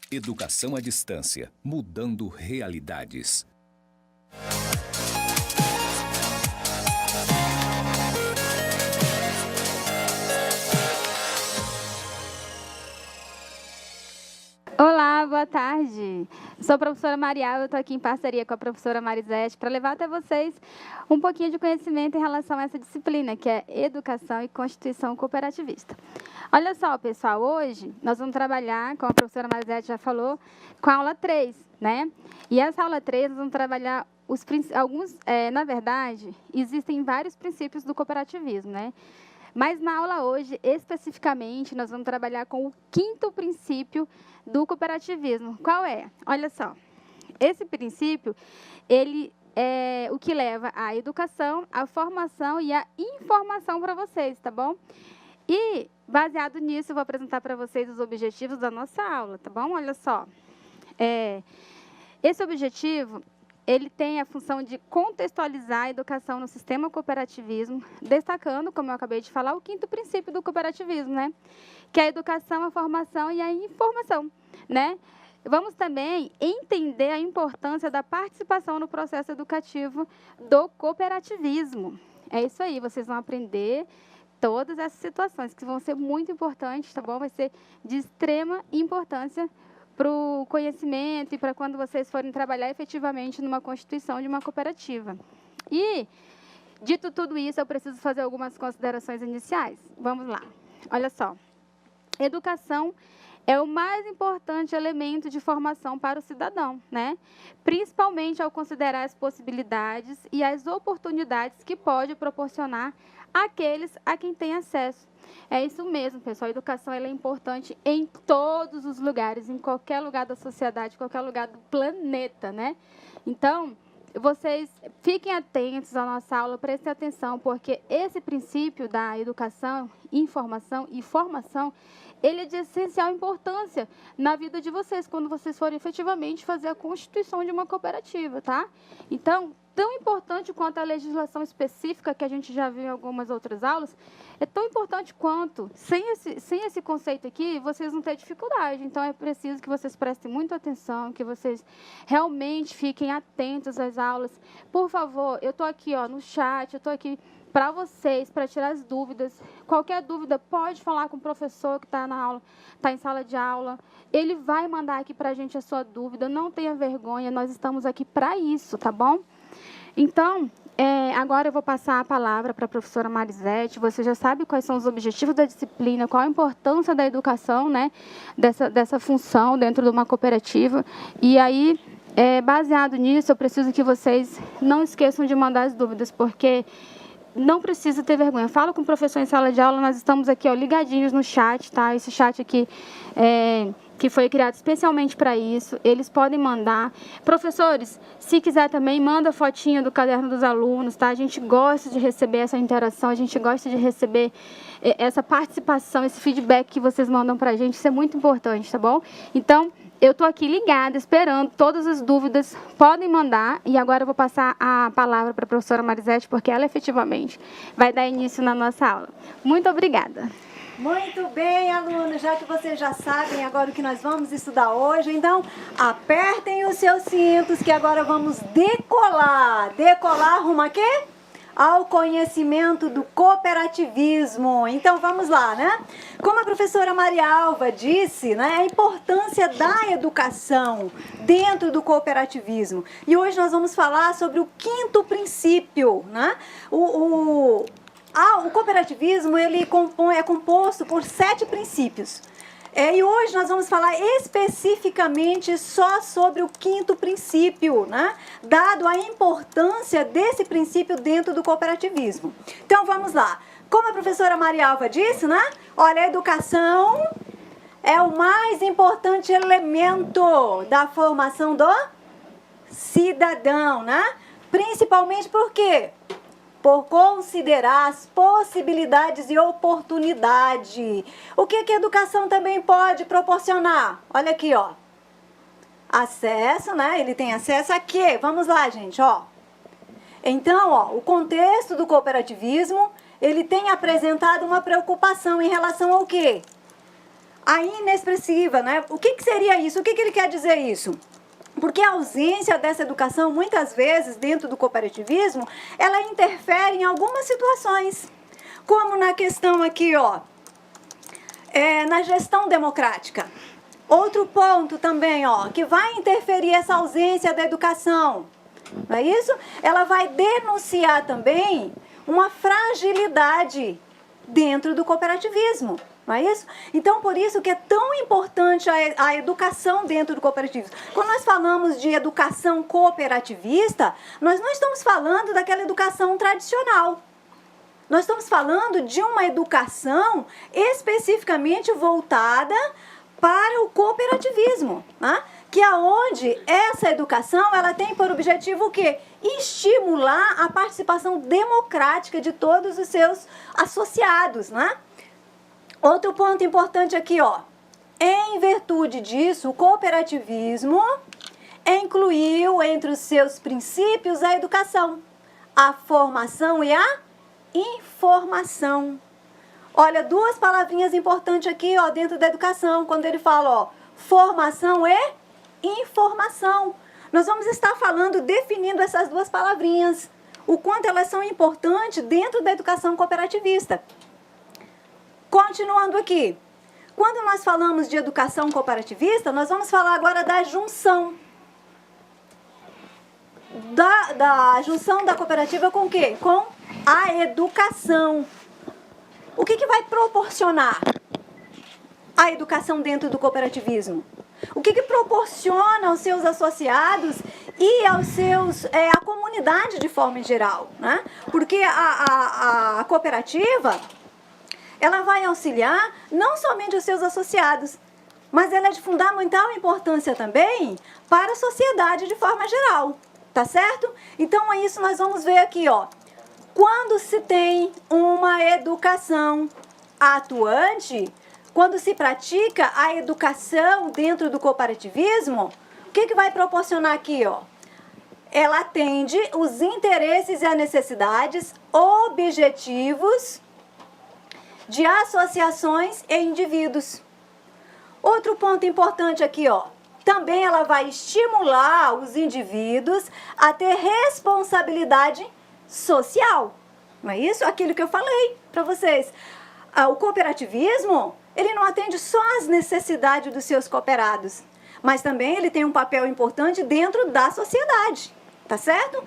Educação à distância, mudando realidades. Olá, boa tarde. Sou a professora Marial, eu estou aqui em parceria com a professora Marisete para levar até vocês um pouquinho de conhecimento em relação a essa disciplina, que é Educação e Constituição Cooperativista. Olha só, pessoal, hoje nós vamos trabalhar, como a professora Marisete já falou, com a aula 3, né? E essa aula 3 nós vamos trabalhar na verdade, existem vários princípios do cooperativismo, né? Mas na aula hoje, especificamente, nós vamos trabalhar com o 5º princípio do cooperativismo. Qual é? Olha só, esse princípio, ele é o que leva à educação, à formação e à informação para vocês, tá bom? E, baseado nisso, eu vou apresentar para vocês os objetivos da nossa aula, tá bom? Olha só, esse objetivo, ele tem a função de contextualizar a educação no sistema cooperativismo, destacando, como eu acabei de falar, o 5º princípio do cooperativismo, né? Que é a educação, a formação e a informação, né? Vamos também entender a importância da participação no processo educativo do cooperativismo. É isso aí, vocês vão aprender todas essas situações que vão ser muito importantes, tá bom? Vai ser de extrema importância para o conhecimento e para quando vocês forem trabalhar efetivamente numa constituição de uma cooperativa. E, dito tudo isso, eu preciso fazer algumas considerações iniciais. Vamos lá. Olha só. Educação é o mais importante elemento de formação para o cidadão, né? Principalmente ao considerar as possibilidades e as oportunidades que pode proporcionar àqueles a quem tem acesso. É isso mesmo, pessoal. A educação ela é importante em todos os lugares, em qualquer lugar da sociedade, qualquer lugar do planeta, né? Então, vocês fiquem atentos à nossa aula, prestem atenção, porque esse princípio da educação, informação e formação, ele é de essencial importância na vida de vocês, quando vocês forem efetivamente fazer a constituição de uma cooperativa, tá? Então, tão importante quanto a legislação específica, que a gente já viu em algumas outras aulas, é tão importante quanto. Sem esse conceito aqui, vocês vão ter dificuldade. Então, é preciso que vocês prestem muita atenção, que vocês realmente fiquem atentos às aulas. Por favor, eu estou aqui no chat, eu estou aqui para vocês, para tirar as dúvidas. Qualquer dúvida, pode falar com o professor que está na aula, está em sala de aula. Ele vai mandar aqui para a gente a sua dúvida. Não tenha vergonha, nós estamos aqui para isso, tá bom? Então, agora eu vou passar a palavra para a professora Marisete. Você já sabe quais são os objetivos da disciplina, qual a importância da educação, né, dessa função dentro de uma cooperativa. E aí, baseado nisso, eu preciso que vocês não esqueçam de mandar as dúvidas, porque não precisa ter vergonha. Fala com o professor em sala de aula, nós estamos aqui ligadinhos no chat, tá? Esse chat aqui que foi criado especialmente para isso, eles podem mandar. Professores, se quiser também, manda fotinha do caderno dos alunos, tá? A gente gosta de receber essa interação, a gente gosta de receber essa participação, esse feedback que vocês mandam para a gente, isso é muito importante, tá bom? Então, eu estou aqui ligada, esperando todas as dúvidas, podem mandar, e agora eu vou passar a palavra para a professora Marisete, porque ela efetivamente vai dar início na nossa aula. Muito obrigada. Muito bem, alunos, já que vocês já sabem agora o que nós vamos estudar hoje, então apertem os seus cintos que agora vamos decolar. Decolar rumo a quê? Ao conhecimento do cooperativismo. Então vamos lá, né? Como a professora Maria Alva disse, né, a importância da educação dentro do cooperativismo. E hoje nós vamos falar sobre o 5º princípio, né? O cooperativismo ele é composto por 7 princípios. E hoje nós vamos falar especificamente só sobre o 5º princípio, né? Dado a importância desse princípio dentro do cooperativismo. Então vamos lá. Como a professora Maria Alva disse, né? Olha, a educação é o mais importante elemento da formação do cidadão, né? Principalmente por quê? Por considerar as possibilidades e oportunidade. O que a educação também pode proporcionar? Olha aqui, ó. Acesso, né? Ele tem acesso a quê? Vamos lá, gente, ó. Então, ó, o contexto do cooperativismo, ele tem apresentado uma preocupação em relação ao quê? a inexpressiva, né? O que seria isso? O que ele quer dizer isso? Porque a ausência dessa educação, muitas vezes, dentro do cooperativismo, ela interfere em algumas situações. Como na questão aqui, ó, na gestão democrática. Outro ponto também, ó, que vai interferir essa ausência da educação, não é isso? Ela vai denunciar também uma fragilidade dentro do cooperativismo, não é isso? Então, por isso que é tão importante a educação dentro do cooperativismo. Quando nós falamos de educação cooperativista, nós não estamos falando daquela educação tradicional. Nós estamos falando de uma educação especificamente voltada para o cooperativismo, né? Que é onde essa educação ela tem por objetivo o quê? Estimular a participação democrática de todos os seus associados, né? Outro ponto importante aqui, ó. Em virtude disso, o cooperativismo incluiu entre os seus princípios a educação, a formação e a informação. Olha, duas palavrinhas importantes aqui, ó, dentro da educação, quando ele fala, ó, formação e informação. Nós vamos estar falando, definindo essas duas palavrinhas, o quanto elas são importantes dentro da educação cooperativista. Continuando aqui, quando nós falamos de educação cooperativista, nós vamos falar agora da junção. Da junção da cooperativa com o quê? Com a educação. O que vai proporcionar a educação dentro do cooperativismo? O que proporciona aos seus associados e aos seus, a comunidade de forma geral, né? Porque a cooperativa, ela vai auxiliar não somente os seus associados, mas ela é de fundamental importância também para a sociedade de forma geral, tá certo? Então, é isso nós vamos ver aqui, ó. Quando se tem uma educação atuante, quando se pratica a educação dentro do cooperativismo, o que vai proporcionar aqui, ó? Ela atende os interesses e as necessidades objetivos de associações e indivíduos. Outro ponto importante aqui, ó. Também ela vai estimular os indivíduos a ter responsabilidade social. Não é isso? Aquilo que eu falei para vocês. O cooperativismo, ele não atende só às necessidades dos seus cooperados, mas também ele tem um papel importante dentro da sociedade, tá certo?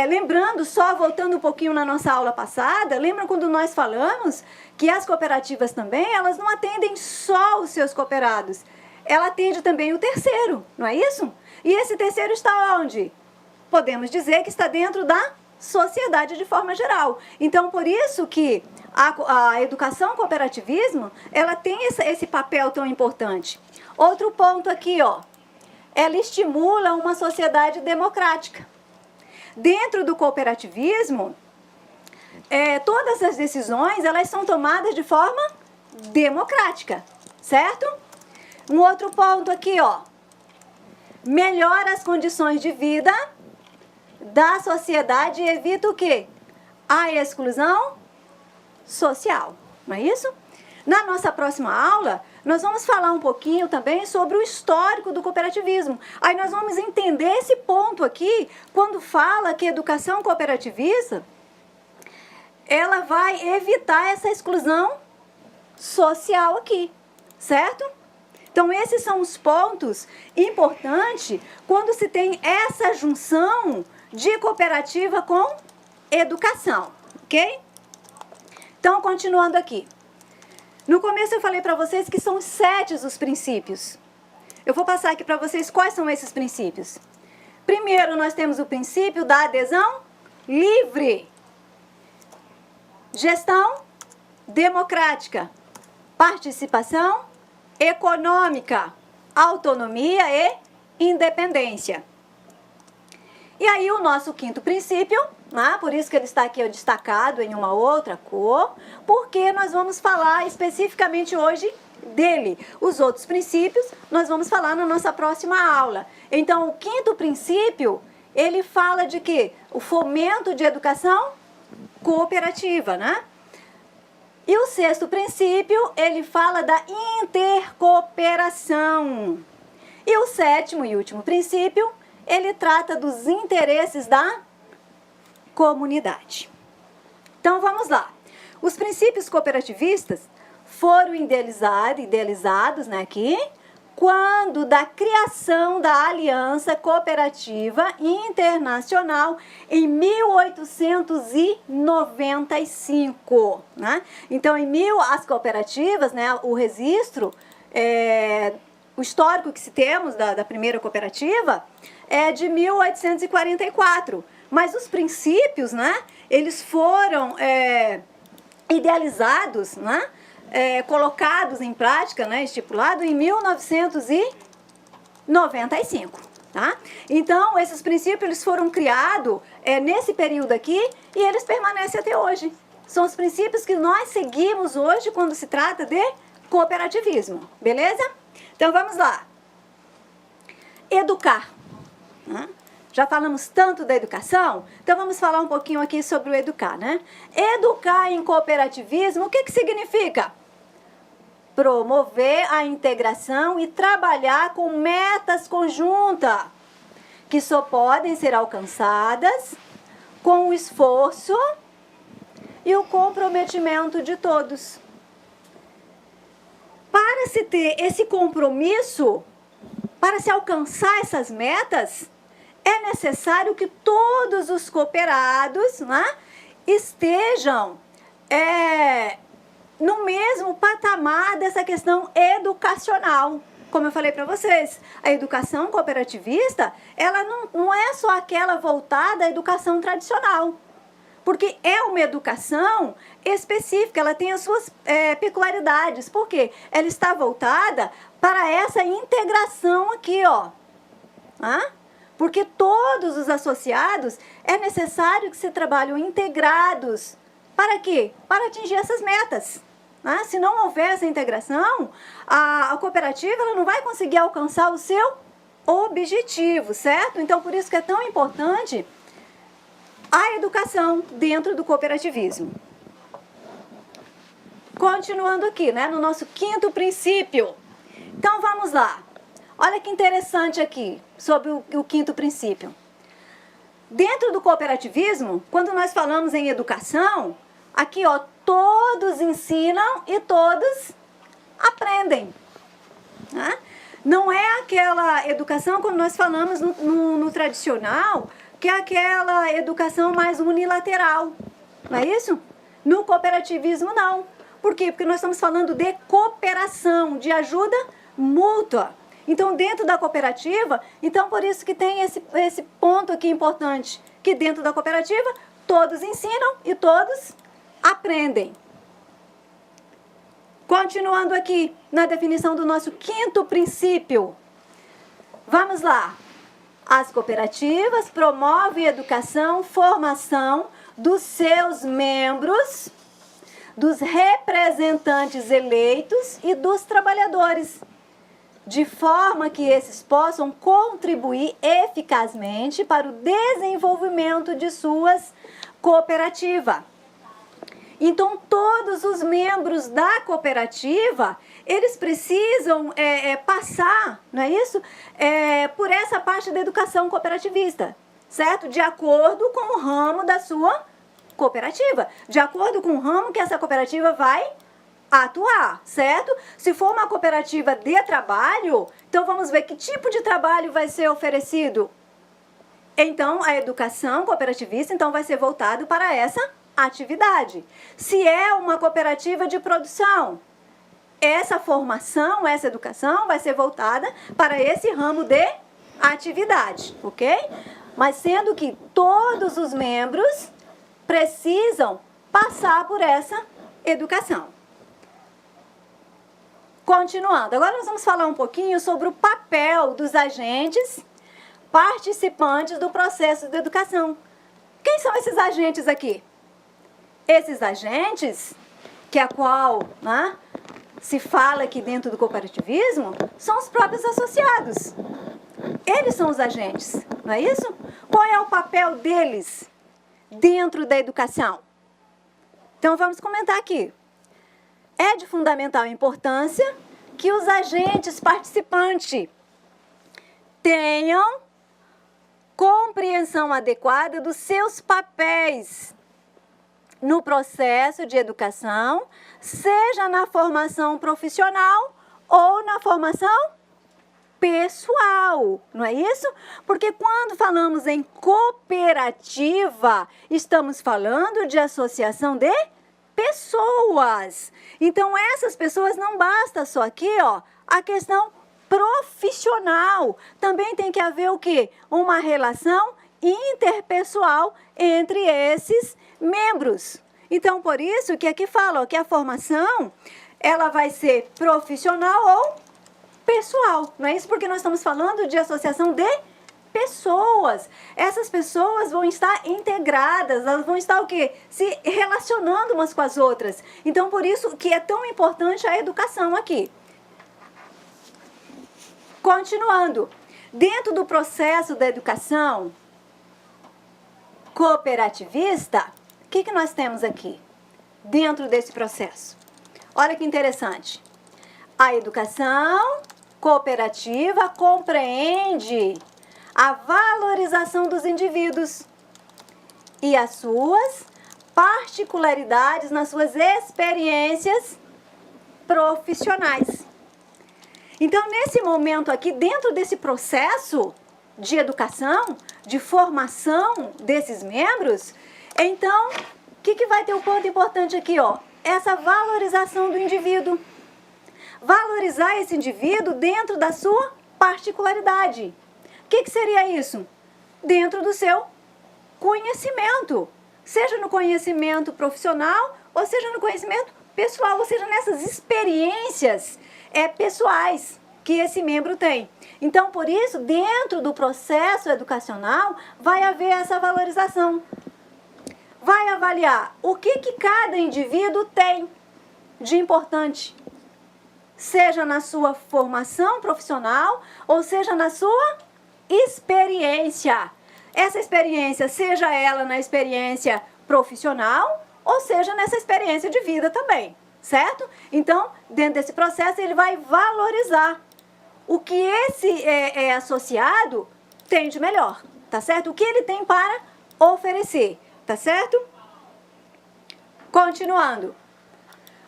Lembrando, só voltando um pouquinho na nossa aula passada, lembra quando nós falamos que as cooperativas também, elas não atendem só os seus cooperados, ela atende também o terceiro, não é isso? E esse terceiro está onde? Podemos dizer que está dentro da sociedade de forma geral. Então, por isso que a educação cooperativismo, ela tem esse papel tão importante. Outro ponto aqui, ó, ela estimula uma sociedade democrática. Dentro do cooperativismo, todas as decisões, elas são tomadas de forma democrática, certo? Um outro ponto aqui, ó, melhora as condições de vida da sociedade e evita o quê? A exclusão social, não é isso? Na nossa próxima aula, nós vamos falar um pouquinho também sobre o histórico do cooperativismo. Aí nós vamos entender esse ponto aqui, quando fala que a educação cooperativista, ela vai evitar essa exclusão social aqui, certo? Então, esses são os pontos importantes quando se tem essa junção de cooperativa com educação, ok? Então, continuando aqui. No começo eu falei para vocês que são 7 os princípios. Eu vou passar aqui para vocês quais são esses princípios. Primeiro, nós temos o princípio da adesão livre. Gestão democrática. Participação econômica. Autonomia e independência. E aí o nosso 5º princípio, né? Por isso que ele está aqui destacado em uma outra cor, porque nós vamos falar especificamente hoje dele. Os outros princípios nós vamos falar na nossa próxima aula. Então, o 5º princípio, ele fala de quê? O fomento de educação cooperativa, né? E o sexto princípio, ele fala da intercooperação. E o sétimo e último princípio, ele trata dos interesses da comunidade. Então, vamos lá. Os princípios cooperativistas foram idealizados, né, aqui, quando da criação da Aliança Cooperativa Internacional em 1895, né? Então, as cooperativas, né, o registro, o histórico que se temos da primeira cooperativa é de 1844, mas os princípios, né, eles foram idealizados, né, colocados em prática, né, estipulado em 1995, tá? Então, esses princípios eles foram criados nesse período aqui e eles permanecem até hoje. São os princípios que nós seguimos hoje quando se trata de cooperativismo, beleza? Então, vamos lá. Educar, né? Já falamos tanto da educação, então vamos falar um pouquinho aqui sobre o educar, né? Educar em cooperativismo, o que significa? Promover a integração e trabalhar com metas conjuntas, que só podem ser alcançadas com o esforço e o comprometimento de todos. Para se ter esse compromisso, para se alcançar essas metas, é necessário que todos os cooperados, né, estejam no mesmo patamar dessa questão educacional. Como eu falei para vocês, a educação cooperativista, ela não é só aquela voltada à educação tradicional, porque é uma educação específica, ela tem as suas peculiaridades. Por quê? Ela está voltada para essa integração aqui, ó. Porque todos os associados é necessário que se trabalhem integrados. Para quê? Para atingir essas metas. Se não houver essa integração, a cooperativa ela não vai conseguir alcançar o seu objetivo, certo? Então, por isso que é tão importante a educação dentro do cooperativismo. Continuando aqui, né, no nosso quinto princípio. Então, vamos lá. Olha que interessante aqui, sobre o quinto princípio. Dentro do cooperativismo, quando nós falamos em educação, aqui, ó, todos ensinam e todos aprendem. Né? Não é aquela educação, como nós falamos no tradicional, que é aquela educação mais unilateral. Não é isso? No cooperativismo, não. Por quê? Porque nós estamos falando de cooperação, de ajuda mútua. Então, dentro da cooperativa, então por isso que tem esse ponto aqui importante, que dentro da cooperativa, todos ensinam e todos aprendem. Continuando aqui na definição do nosso quinto princípio. Vamos lá. As cooperativas promovem educação, formação dos seus membros, dos representantes eleitos e dos trabalhadores, de forma que esses possam contribuir eficazmente para o desenvolvimento de suas cooperativas. Então, todos os membros da cooperativa, eles precisam passar, não é isso? Por essa parte da educação cooperativista, certo? De acordo com o ramo da sua cooperativa, de acordo com o ramo que essa cooperativa vai atuar, certo? Se for uma cooperativa de trabalho, então vamos ver que tipo de trabalho vai ser oferecido. Então, a educação cooperativista então vai ser voltado para essa atividade. Se é uma cooperativa de produção, essa formação, essa educação vai ser voltada para esse ramo de atividade, ok? Mas sendo que todos os membros precisam passar por essa educação. Continuando, agora nós vamos falar um pouquinho sobre o papel dos agentes participantes do processo de educação. Quem são esses agentes aqui? Esses agentes, que é a qual, né, se fala aqui dentro do cooperativismo, são os próprios associados. Eles são os agentes, não é isso? Qual é o papel deles dentro da educação? Então, vamos comentar aqui. é de fundamental importância que os agentes participantes tenham compreensão adequada dos seus papéis no processo de educação, seja na formação profissional ou na formação pessoal, não é isso? Porque quando falamos em cooperativa, estamos falando de associação de pessoas. Então, essas pessoas não basta só aqui, ó, a questão profissional. Também tem que haver o quê? Uma relação interpessoal entre esses membros. Então, por isso que aqui fala, ó, que a formação, ela vai ser profissional ou pessoal, não é isso? Porque nós estamos falando de associação de pessoas. Essas pessoas vão estar integradas, elas vão estar o quê? Se relacionando umas com as outras. Então, por isso que é tão importante a educação aqui. Continuando, dentro do processo da educação cooperativista, o que nós temos aqui? Dentro desse processo. Olha que interessante. A educação cooperativa compreende a valorização dos indivíduos e as suas particularidades nas suas experiências profissionais. Então, nesse momento aqui, dentro desse processo de educação, de formação desses membros, então, o que vai ter um ponto importante aqui, ó? Essa valorização do indivíduo. Valorizar esse indivíduo dentro da sua particularidade. O que seria isso? Dentro do seu conhecimento. Seja no conhecimento profissional, ou seja no conhecimento pessoal, ou seja, nessas experiências pessoais que esse membro tem. Então, por isso, dentro do processo educacional, vai haver essa valorização. Vai avaliar o que cada indivíduo tem de importante. Seja na sua formação profissional, ou seja na sua experiência. Essa experiência, seja ela na experiência profissional, ou seja nessa experiência de vida também, certo? Então, dentro desse processo, ele vai valorizar o que esse associado tem de melhor, tá certo? O que ele tem para oferecer, tá certo? Continuando.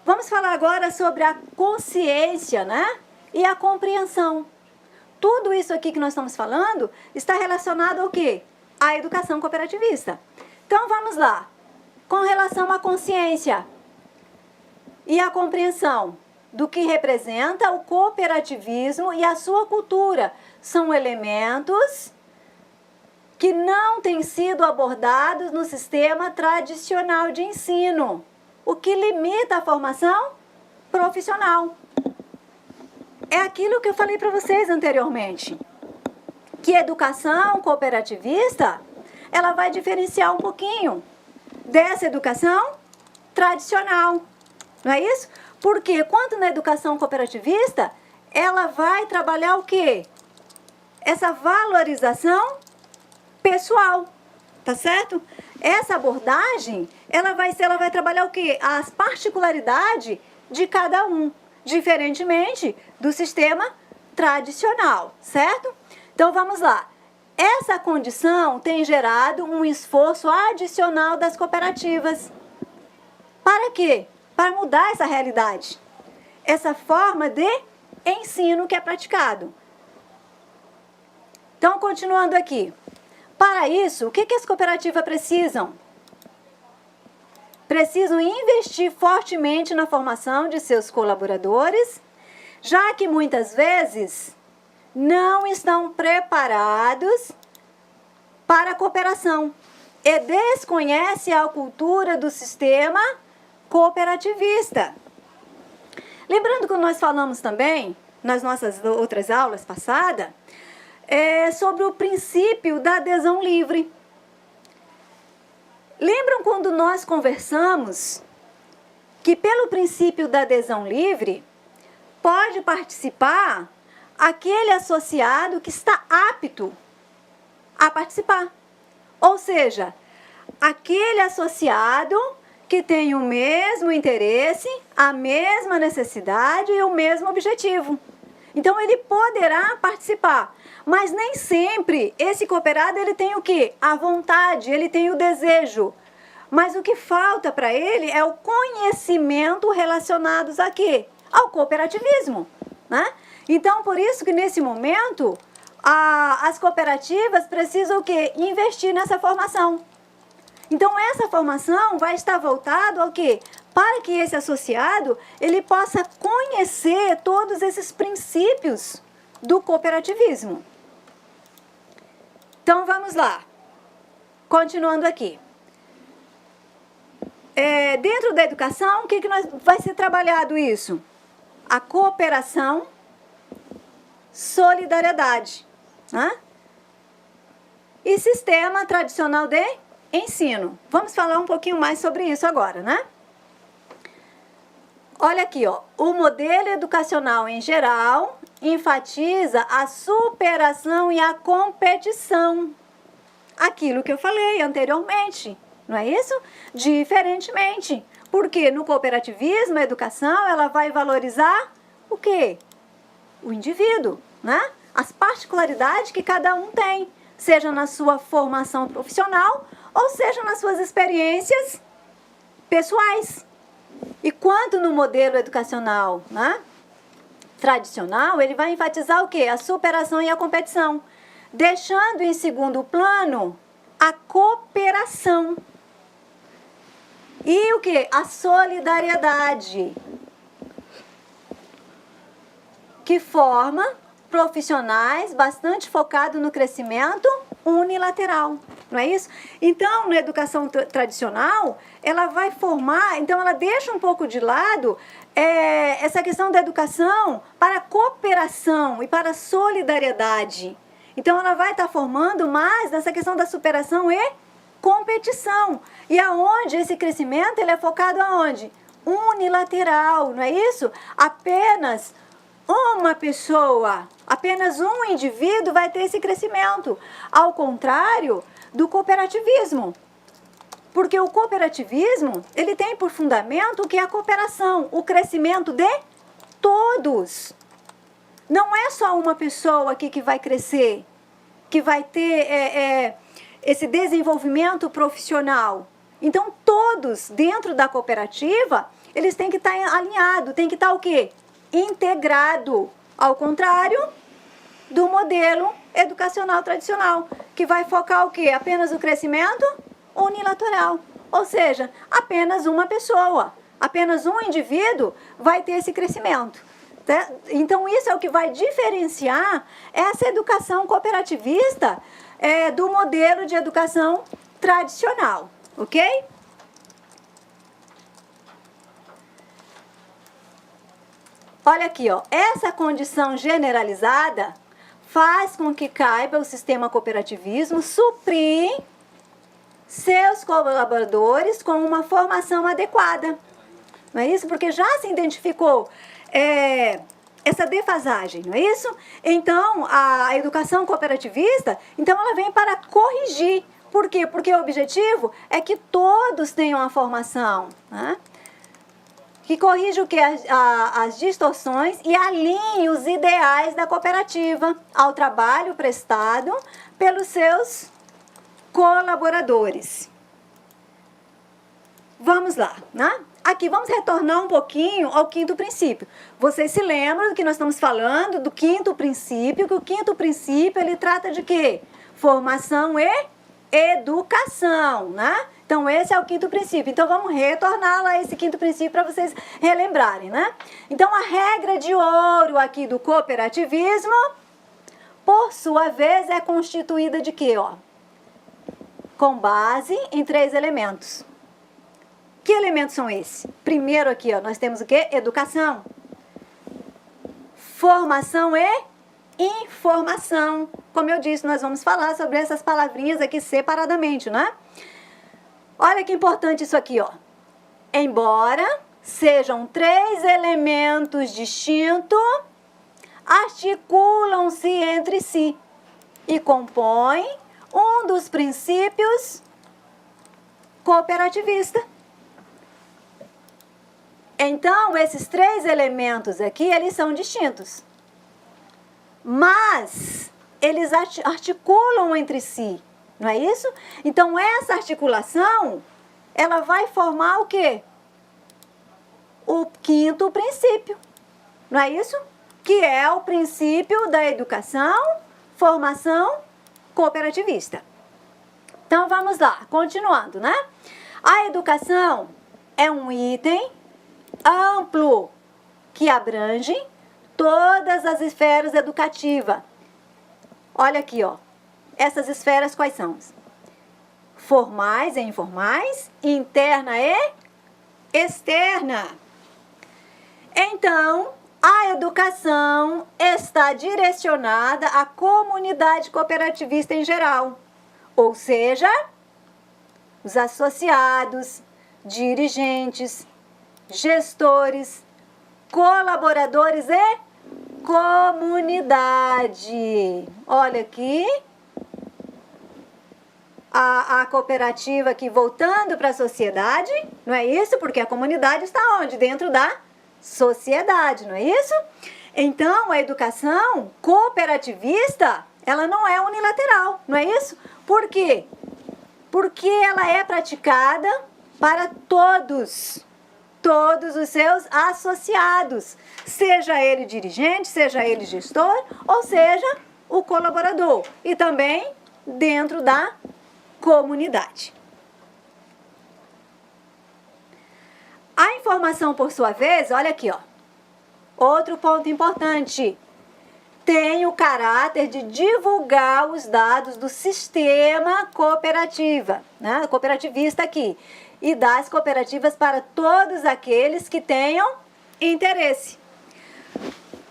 Vamos falar agora sobre a consciência, né? E a compreensão. Tudo isso aqui que nós estamos falando está relacionado ao quê? À educação cooperativista. Então, vamos lá. Com relação à consciência e à compreensão do que representa o cooperativismo e a sua cultura, são elementos que não têm sido abordados no sistema tradicional de ensino, o que limita a formação profissional. É aquilo que eu falei para vocês anteriormente, que a educação cooperativista, ela vai diferenciar um pouquinho dessa educação tradicional, não é isso? Porque quando na educação cooperativista, ela vai trabalhar o quê? Essa valorização pessoal, tá certo? Essa abordagem, ela vai trabalhar o quê? As particularidades de cada um, diferentemente do sistema tradicional, certo? Então, vamos lá. Essa condição tem gerado um esforço adicional das cooperativas. Para quê? Para mudar essa realidade, essa forma de ensino que é praticado. Então, continuando aqui. Para isso, o que as cooperativas precisam? Precisam investir fortemente na formação de seus colaboradores, já que muitas vezes não estão preparados para a cooperação e desconhecem a cultura do sistema cooperativista. Lembrando que nós falamos também, nas nossas outras aulas passadas, sobre o princípio da adesão livre. Lembram quando nós conversamos que pelo princípio da adesão livre pode participar aquele associado que está apto a participar. Ou seja, aquele associado que têm o mesmo interesse, a mesma necessidade e o mesmo objetivo. Então, ele poderá participar, mas nem sempre esse cooperado ele tem o quê? A vontade, ele tem o desejo. Mas o que falta para ele é o conhecimento relacionado a quê? Ao cooperativismo, né? Então, por isso que nesse momento, as cooperativas precisam o quê? Investir nessa formação. Então, essa formação vai estar voltada ao quê? Para que esse associado ele possa conhecer todos esses princípios do cooperativismo. Então, vamos lá. Continuando aqui. Dentro da educação, o que vai ser trabalhado isso? A cooperação, solidariedade, né? E sistema tradicional de ensino. Vamos falar um pouquinho mais sobre isso agora, né? Olha aqui, ó. O modelo educacional em geral enfatiza a superação e a competição. Aquilo que eu falei anteriormente, não é isso? Diferentemente. Porque no cooperativismo, a educação, ela vai valorizar o quê? O indivíduo, né? As particularidades que cada um tem, seja na sua formação profissional ou seja nas suas experiências pessoais. E quanto no modelo educacional, né, tradicional, ele vai enfatizar o quê? A superação e a competição, deixando em segundo plano a cooperação. E o quê? A solidariedade, que forma profissionais bastante focados no crescimento unilateral, não é isso? Então, na educação tradicional, ela vai formar, então ela deixa um pouco de lado essa questão da educação para a cooperação e para a solidariedade. Então, ela vai estar formando mais nessa questão da superação e competição. E aonde esse crescimento ele é focado aonde? Unilateral, não é isso? Apenas uma pessoa, apenas um indivíduo vai ter esse crescimento, ao contrário do cooperativismo. Porque o cooperativismo, ele tem por fundamento o que é a cooperação, o crescimento de todos. Não é só uma pessoa aqui que vai crescer, que vai ter esse desenvolvimento profissional. Então, todos dentro da cooperativa, eles têm que estar alinhados, têm que estar o quê? Integrado, ao contrário do modelo educacional tradicional, que vai focar o quê? Apenas o crescimento unilateral, ou seja, apenas uma pessoa, apenas um indivíduo vai ter esse crescimento. Né? Então, isso é o que vai diferenciar essa educação cooperativista do modelo de educação tradicional, ok? Olha aqui, ó, essa condição generalizada faz com que caiba o sistema cooperativismo suprir seus colaboradores com uma formação adequada. Não é isso? Porque já se identificou essa defasagem, não é isso? Então, a educação cooperativista, então ela vem para corrigir. Por quê? Porque o objetivo é que todos tenham a formação, né? Que corrige o que? As distorções e alinhe os ideais da cooperativa ao trabalho prestado pelos seus colaboradores. Vamos lá, né? Aqui vamos retornar um pouquinho ao quinto princípio. Vocês se lembram do que nós estamos falando do quinto princípio, que o quinto princípio ele trata de quê? Formação e educação, né? Então, esse é o quinto princípio. Então, vamos retornar lá esse quinto princípio para vocês relembrarem, né? Então, a regra de ouro aqui do cooperativismo, por sua vez, é constituída de quê, ó? Com base em 3 elementos. Que elementos são esses? Primeiro aqui, ó, nós temos o quê? Educação. Formação e informação. Como eu disse, nós vamos falar sobre essas palavrinhas aqui separadamente, né? Olha que importante isso aqui, ó. Embora sejam 3 elementos distintos, articulam-se entre si e compõem um dos princípios cooperativistas. Então, esses 3 elementos aqui, eles são distintos. Mas eles articulam entre si, não é isso? Então, essa articulação, ela vai formar o quê? O 5º princípio, não é isso? Que é o princípio da educação, formação cooperativista. Então, vamos lá, continuando, né? A educação é um item amplo que abrange todas as esferas educativas. Olha aqui, ó. Essas esferas quais são? Formais e informais, interna e externa. Então, a educação está direcionada à comunidade cooperativista em geral, ou seja, os associados, dirigentes, gestores, colaboradores e comunidade. Olha aqui, a cooperativa aqui voltando para a sociedade, não é isso? Porque a comunidade está onde? Dentro da sociedade, não é isso? Então, a educação cooperativista, ela não é unilateral, não é isso? Por quê? Porque ela é praticada para todos os seus associados, seja ele dirigente, seja ele gestor, ou seja, o colaborador, e também dentro da comunidade. A informação, por sua vez, olha aqui, ó. Outro ponto importante. Tem o caráter de divulgar os dados do sistema cooperativa, né? Cooperativista aqui. E das cooperativas para todos aqueles que tenham interesse.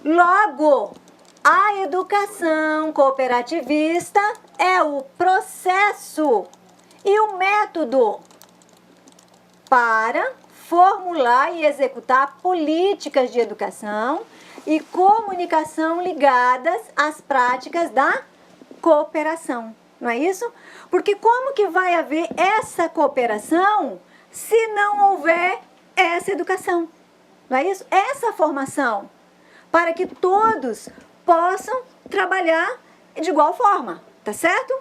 Logo, a educação cooperativista é o processo e o método para formular e executar políticas de educação e comunicação ligadas às práticas da cooperação. Não é isso? Porque como que vai haver essa cooperação se não houver essa educação? Não é isso? Essa formação, para que todos possam trabalhar de igual forma, tá certo?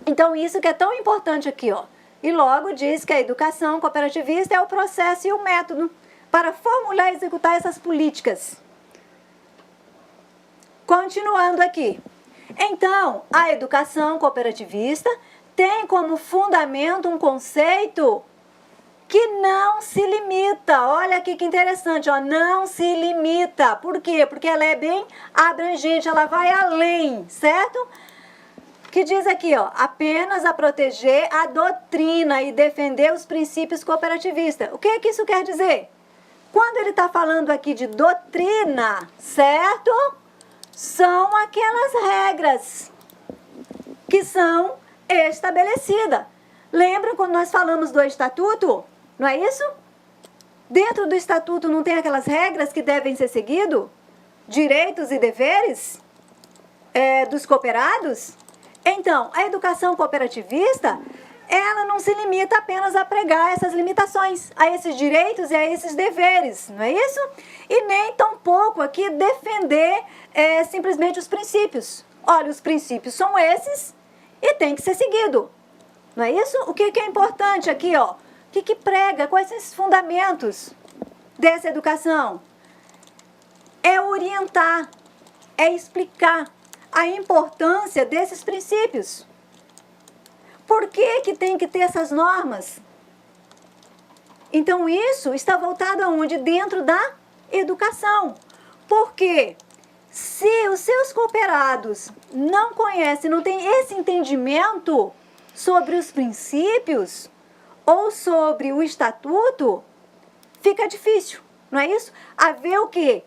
Então, isso que é tão importante aqui, ó. E logo diz que a educação cooperativista é o processo e o método para formular e executar essas políticas. Continuando aqui. Então, a educação cooperativista tem como fundamento um conceito que não se limita. Olha aqui que interessante, ó, não se limita. Por quê? Porque ela é bem abrangente, ela vai além, certo? Que diz aqui, ó, apenas a proteger a doutrina e defender os princípios cooperativistas. O que é que isso quer dizer? Quando ele está falando aqui de doutrina, certo? São aquelas regras que são estabelecidas. Lembra quando nós falamos do estatuto? Não é isso? Dentro do estatuto não tem aquelas regras que devem ser seguidas? Direitos e deveres dos cooperados? Então, a educação cooperativista, ela não se limita apenas a pregar essas limitações, a esses direitos e a esses deveres, não é isso? E nem tampouco aqui defender simplesmente os princípios. Olha, os princípios são esses e tem que ser seguido, não é isso? O que é importante aqui, ó? O que prega? Quais são esses fundamentos dessa educação? É orientar, é explicar a importância desses princípios. Por que tem que ter essas normas? Então, isso está voltado aonde? Dentro da educação. Porque se os seus cooperados não conhecem, não têm esse entendimento sobre os princípios ou sobre o estatuto, fica difícil, não é isso? Haver o quê?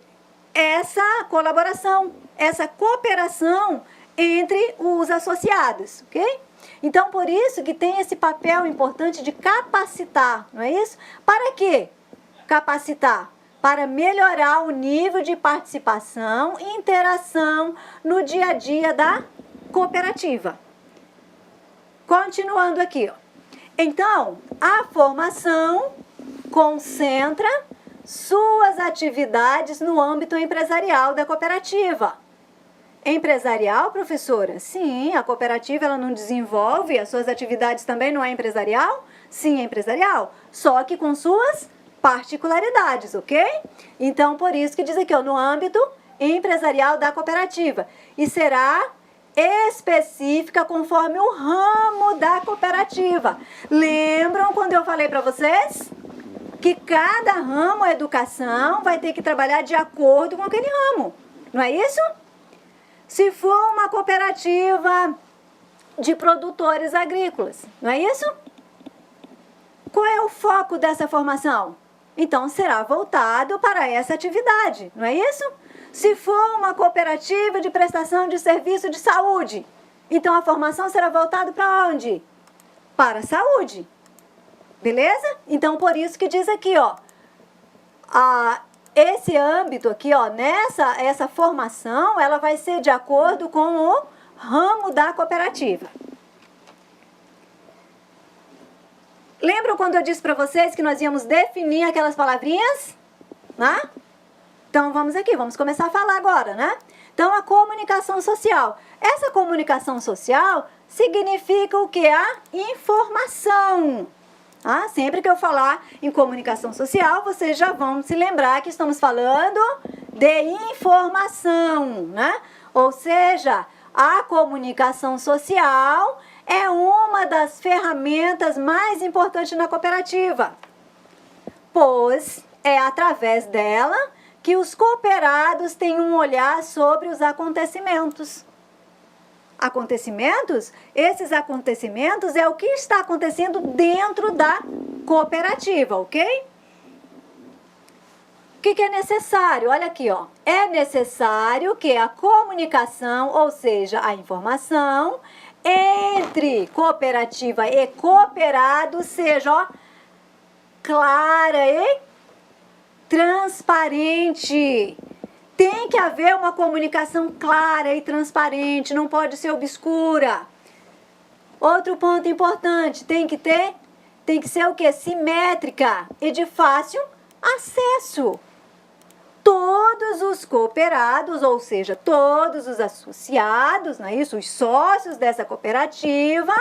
Essa colaboração, essa cooperação entre os associados, ok? Então, por isso que tem esse papel importante de capacitar, não é isso? Para quê? Capacitar para melhorar o nível de participação e interação no dia a dia da cooperativa. Continuando aqui, ó. Então, a formação concentra suas atividades no âmbito empresarial da cooperativa. Empresarial, professora? Sim, a cooperativa ela não desenvolve, as suas atividades também não é empresarial? Sim, é empresarial, só que com suas particularidades, ok? Então, por isso que diz aqui, ó, no âmbito empresarial da cooperativa. E será específica conforme o ramo da cooperativa. Lembram quando eu falei para vocês que cada ramo a educação vai ter que trabalhar de acordo com aquele ramo, não é isso? Se for uma cooperativa de produtores agrícolas, não é isso? Qual é o foco dessa formação? Então, será voltado para essa atividade, não é isso? Se for uma cooperativa de prestação de serviço de saúde, então a formação será voltada para onde? Para a saúde. Beleza? Então, por isso que diz aqui, ó, esse âmbito aqui, ó, essa formação, ela vai ser de acordo com o ramo da cooperativa. Lembram quando eu disse para vocês que nós íamos definir aquelas palavrinhas? Né? Então, vamos aqui, vamos começar a falar agora, né? Então, a comunicação social. Essa comunicação social significa o que? A informação. Ah, sempre que eu falar em comunicação social, vocês já vão se lembrar que estamos falando de informação, né? Ou seja, a comunicação social é uma das ferramentas mais importantes na cooperativa, pois é através dela que os cooperados têm um olhar sobre os acontecimentos. Esses acontecimentos é o que está acontecendo dentro da cooperativa, ok? O que é necessário? Olha aqui, ó. É necessário que a comunicação, ou seja, a informação, entre cooperativa e cooperado seja, ó, clara e transparente. Tem que haver uma comunicação clara e transparente, não pode ser obscura. Outro ponto importante, tem que ser o quê? Simétrica e de fácil acesso. Todos os cooperados, ou seja, todos os associados, não é isso? Os sócios dessa cooperativa,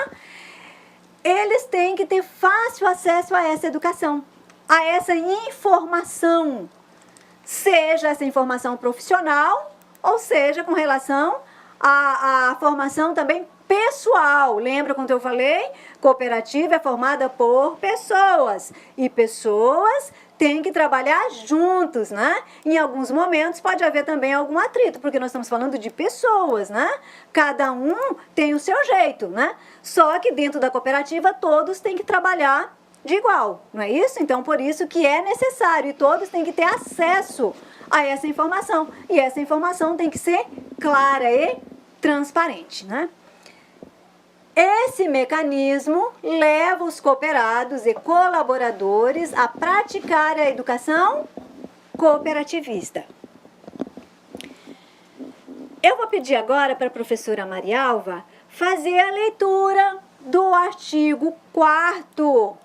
eles têm que ter fácil acesso a essa educação, a essa informação. Seja essa informação profissional, ou seja, com relação à formação também pessoal. Lembra quando eu falei? Cooperativa é formada por pessoas. E pessoas têm que trabalhar juntos, né? Em alguns momentos pode haver também algum atrito, porque nós estamos falando de pessoas, né? Cada um tem o seu jeito, né? Só que dentro da cooperativa todos têm que trabalhar de igual, não é isso? Então, por isso que é necessário e todos têm que ter acesso a essa informação. E essa informação tem que ser clara e transparente, né? Esse mecanismo leva os cooperados e colaboradores a praticar a educação cooperativista. Eu vou pedir agora para a professora Marialva fazer a leitura do artigo 4º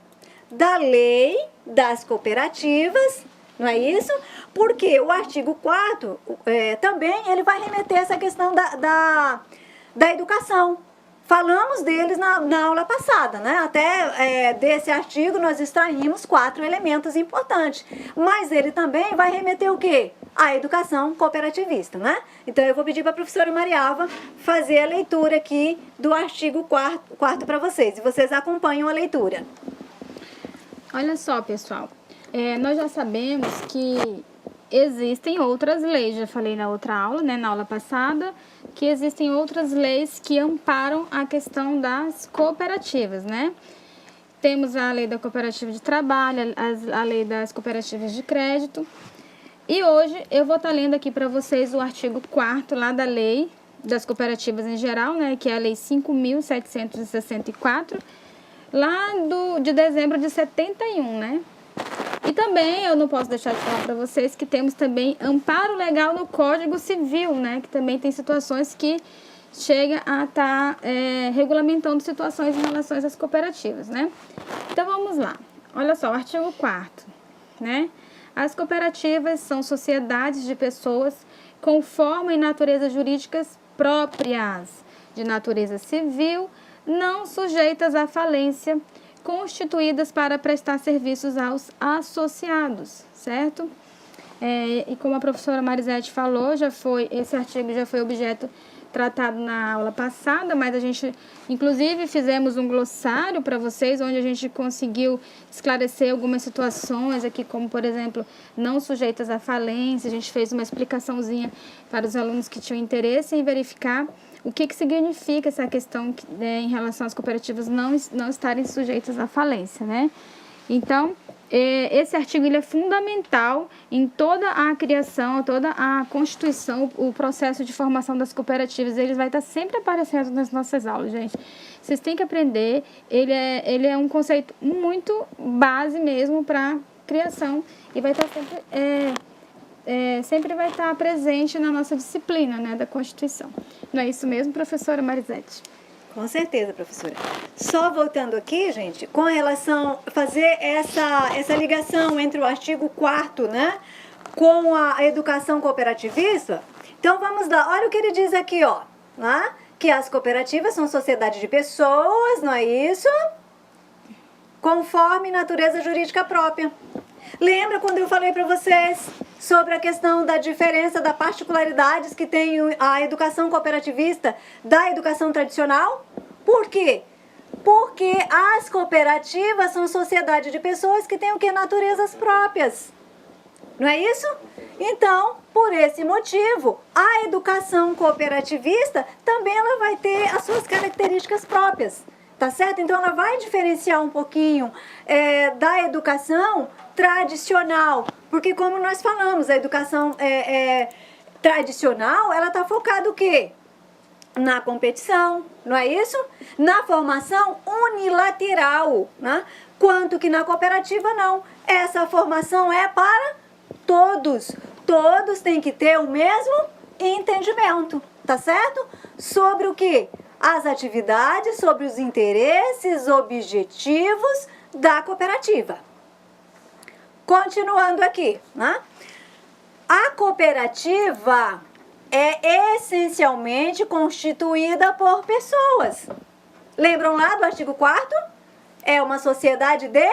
da Lei das Cooperativas, não é isso? Porque o artigo 4º também ele vai remeter a essa questão da educação. Falamos deles na aula passada, né? Até desse artigo nós extraímos 4 elementos importantes. Mas ele também vai remeter o quê? A educação cooperativista, né? Então eu vou pedir para a professora Marialva fazer a leitura aqui do artigo 4º para vocês. E vocês acompanham a leitura. Olha só, pessoal. Nós já sabemos que existem outras leis, já falei na outra aula, né, na aula passada, que existem outras leis que amparam a questão das cooperativas, né? Temos a lei da cooperativa de trabalho, a lei das cooperativas de crédito. E hoje eu vou estar lendo aqui para vocês o artigo 4º lá da lei das cooperativas em geral, né, que é a lei 5.764, lá de dezembro de 71, né? E também eu não posso deixar de falar para vocês que temos também amparo legal no Código Civil, né? Que também tem situações que chega a estar regulamentando situações em relação às cooperativas, né? Então vamos lá. Olha só, o artigo 4º, né? As cooperativas são sociedades de pessoas com forma e natureza jurídicas próprias, de natureza civil, não sujeitas à falência, constituídas para prestar serviços aos associados, certo? E como a professora Marisete falou, esse artigo já foi objeto tratado na aula passada, mas a gente, inclusive, fizemos um glossário para vocês, onde a gente conseguiu esclarecer algumas situações aqui, como, por exemplo, não sujeitas à falência. A gente fez uma explicaçãozinha para os alunos que tinham interesse em verificar o que significa essa questão em relação às cooperativas não estarem sujeitas à falência, né? Então, esse artigo ele é fundamental em toda a criação, toda a constituição, o processo de formação das cooperativas. Ele vai estar sempre aparecendo nas nossas aulas, gente. Vocês têm que aprender. Ele é um conceito muito base mesmo para criação e vai estar sempre vai estar presente na nossa disciplina, né, da Constituição. Não é isso mesmo, professora Marisete? Com certeza, professora. Só voltando aqui, gente, com relação a fazer essa ligação entre o artigo 4º, né, com a educação cooperativista. Então, vamos lá. Olha o que ele diz aqui, ó, né, que as cooperativas são sociedade de pessoas, não é isso? Conforme natureza jurídica própria. Lembra quando eu falei para vocês sobre a questão da diferença, das particularidades que tem a educação cooperativista da educação tradicional? Por quê? Porque as cooperativas são sociedade de pessoas que têm o que? Naturezas próprias. Não é isso? Então, por esse motivo, a educação cooperativista também ela vai ter as suas características próprias. Tá certo? Então, ela vai diferenciar um pouquinho da educação tradicional. Porque, como nós falamos, a educação tradicional, ela está focada o quê? Na competição, não é isso? Na formação unilateral, né? Quanto que na cooperativa, não. Essa formação é para todos. Todos têm que ter o mesmo entendimento, tá certo? Sobre o quê? As atividades, sobre os interesses, objetivos da cooperativa. Continuando aqui, né? A cooperativa é essencialmente constituída por pessoas. Lembram lá do artigo 4º? É uma sociedade de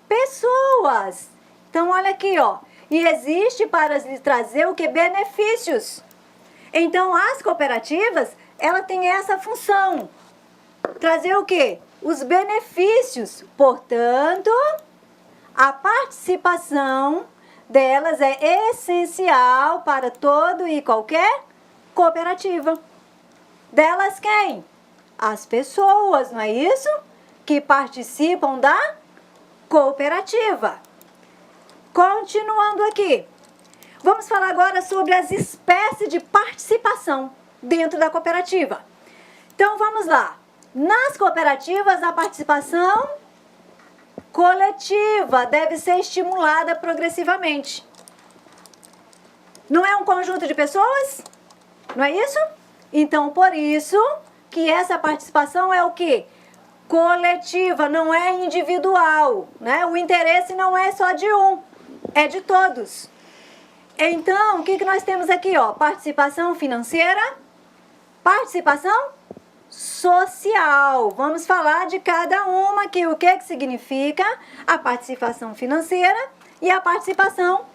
pessoas. Então, olha aqui, ó. E existe para lhe trazer o que? Benefícios. Então, as cooperativas, ela tem essa função. Trazer o quê? Os benefícios. Portanto, a participação delas é essencial para todo e qualquer cooperativa. Delas quem? As pessoas, não é isso? Que participam da cooperativa. Continuando aqui. Vamos falar agora sobre as espécies de participação dentro da cooperativa. Então, vamos lá. Nas cooperativas, a participação coletiva deve ser estimulada progressivamente. Não é um conjunto de pessoas? Não é isso? Então, por isso que essa participação é o quê? Coletiva, não é individual, né? O interesse não é só de um, é de todos. Então, o que nós temos aqui, ó? Participação financeira, participação social. Vamos falar de cada uma aqui. O que significa a participação financeira e a participação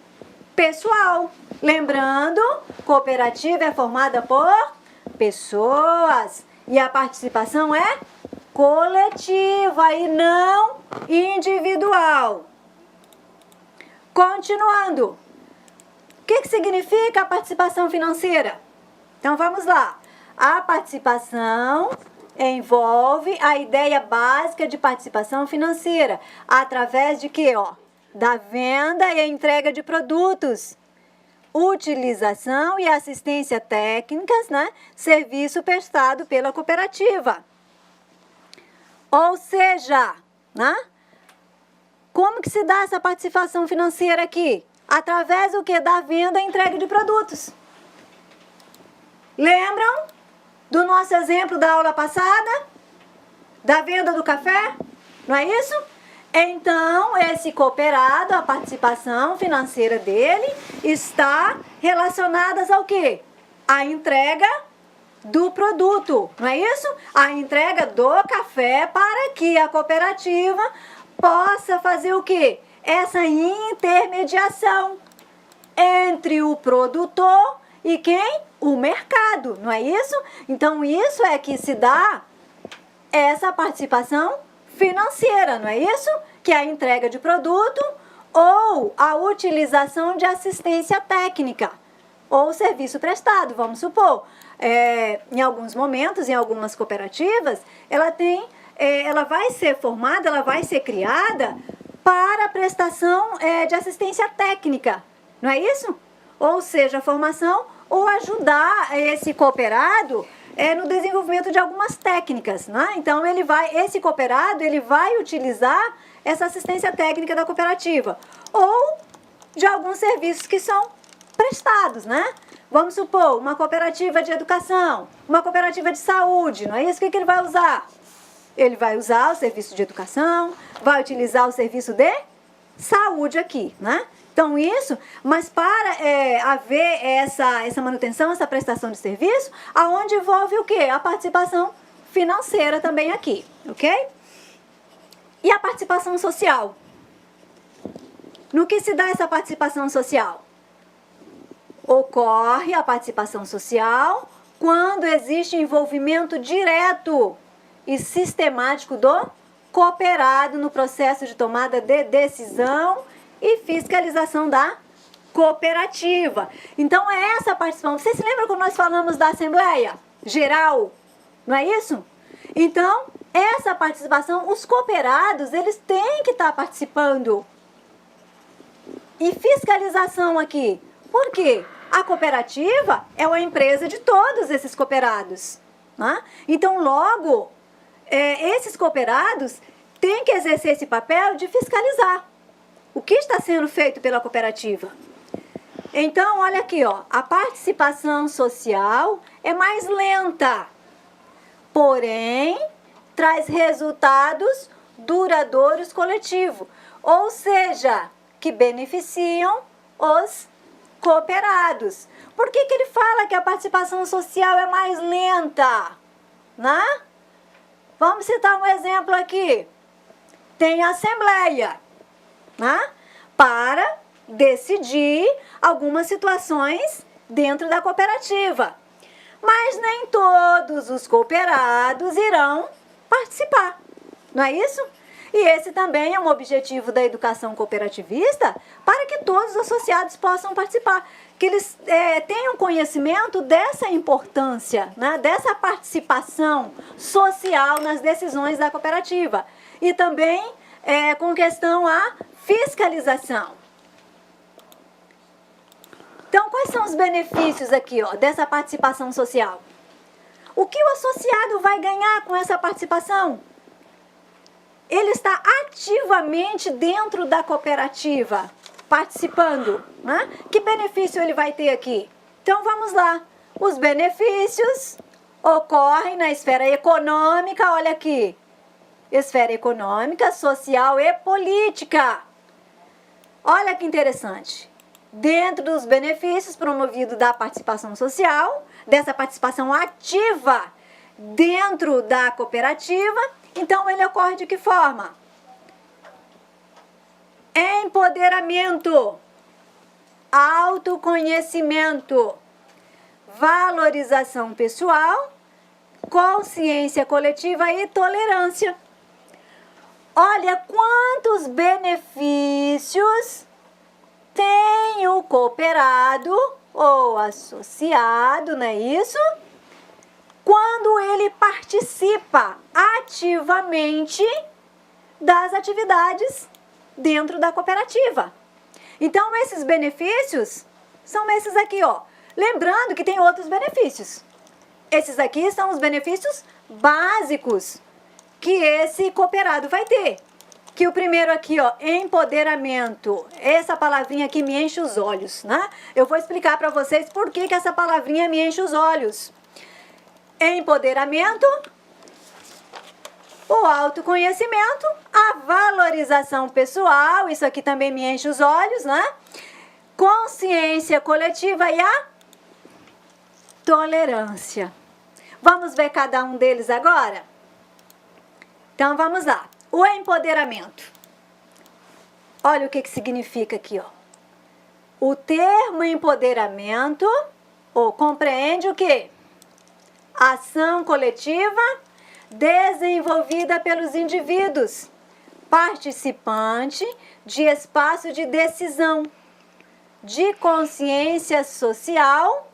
pessoal. Lembrando, cooperativa é formada por pessoas e a participação é coletiva e não individual. Continuando. O que significa a participação financeira? Então, vamos lá. A participação envolve a ideia básica de participação financeira. Através de quê? Ó? Da venda e a entrega de produtos. Utilização e assistência técnicas, né? Serviço prestado pela cooperativa. Ou seja, né? Como que se dá essa participação financeira aqui? Através do que? Da venda e entrega de produtos. Lembram do nosso exemplo da aula passada? Da venda do café? Não é isso? Então, esse cooperado, a participação financeira dele está relacionada ao quê? A entrega do produto, não é isso? A entrega do café para que a cooperativa possa fazer o quê? Essa intermediação entre o produtor e quem? O mercado, não é isso? Então, isso é que se dá essa participação financeira, não é isso? Que é a entrega de produto ou a utilização de assistência técnica ou serviço prestado, vamos supor. Em alguns momentos, em algumas cooperativas, ela vai ser formada, ela vai ser criada para a prestação de assistência técnica, não é isso? Ou seja, formação ou ajudar esse cooperado no desenvolvimento de algumas técnicas, né? Então, esse cooperado ele vai utilizar essa assistência técnica da cooperativa ou de alguns serviços que são prestados, né? Vamos supor, uma cooperativa de educação, uma cooperativa de saúde, não é isso? O que ele vai usar? Ele vai usar o serviço de educação, vai utilizar o serviço de saúde aqui, né? Então, isso, mas para haver essa manutenção, essa prestação de serviço, aonde envolve o quê? A participação financeira também aqui, ok? E a participação social? No que se dá essa participação social? Ocorre a participação social quando existe envolvimento direto e sistemático do cooperado no processo de tomada de decisão e fiscalização da cooperativa. Então, é essa participação. Vocês se lembram quando nós falamos da Assembleia Geral? Não é isso? Então, essa participação, os cooperados, eles têm que estar participando. E fiscalização aqui. Por quê? A cooperativa é uma empresa de todos esses cooperados, né? Então, logo, esses cooperados têm que exercer esse papel de fiscalizar o que está sendo feito pela cooperativa. Então, olha aqui, ó, a participação social é mais lenta, porém, traz resultados duradouros coletivos, ou seja, que beneficiam os cooperados. Por que ele fala que a participação social é mais lenta? Né? Vamos citar um exemplo aqui. Tem a assembleia, né? Para decidir algumas situações dentro da cooperativa. Mas nem todos os cooperados irão participar, não é isso? E esse também é um objetivo da educação cooperativista, para que todos os associados possam participar, que eles tenham conhecimento dessa importância, né, dessa participação social nas decisões da cooperativa. E também com questão à fiscalização. Então, quais são os benefícios aqui, ó, dessa participação social? O que o associado vai ganhar com essa participação? Ele está ativamente dentro da cooperativa, participando, né? Que benefício ele vai ter aqui? Então, vamos lá. Os benefícios ocorrem na esfera econômica, olha aqui. Esfera econômica, social e política. Olha que interessante. Dentro dos benefícios promovidos da participação social, dessa participação ativa dentro da cooperativa, então ele ocorre de que forma? Empoderamento, autoconhecimento, valorização pessoal, consciência coletiva e tolerância. Olha quantos benefícios tem o cooperado ou associado, não é isso? Quando ele participa ativamente das atividades dentro da cooperativa. Então, esses benefícios são esses aqui, ó. Lembrando que tem outros benefícios. Esses aqui são os benefícios básicos que esse cooperado vai ter. Que o primeiro aqui, ó, empoderamento. Essa palavrinha aqui me enche os olhos, né? Eu vou explicar para vocês por que essa palavrinha me enche os olhos. Empoderamento O autoconhecimento, a valorização pessoal, isso aqui também me enche os olhos, né? Consciência coletiva e a tolerância. Vamos ver cada um deles agora? Então vamos lá. O empoderamento. Olha o que significa aqui, ó. O termo empoderamento, compreende o quê? Ação coletiva desenvolvida pelos indivíduos, participante de espaço de decisão, de consciência social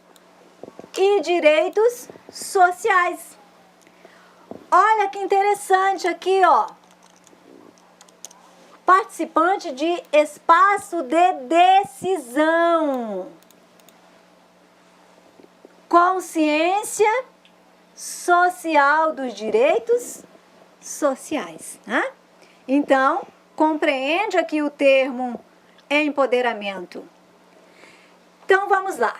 e direitos sociais. Olha que interessante aqui, ó. Participante de espaço de decisão. Consciência social dos direitos sociais, né? Então, compreende aqui o termo empoderamento. Então, vamos lá.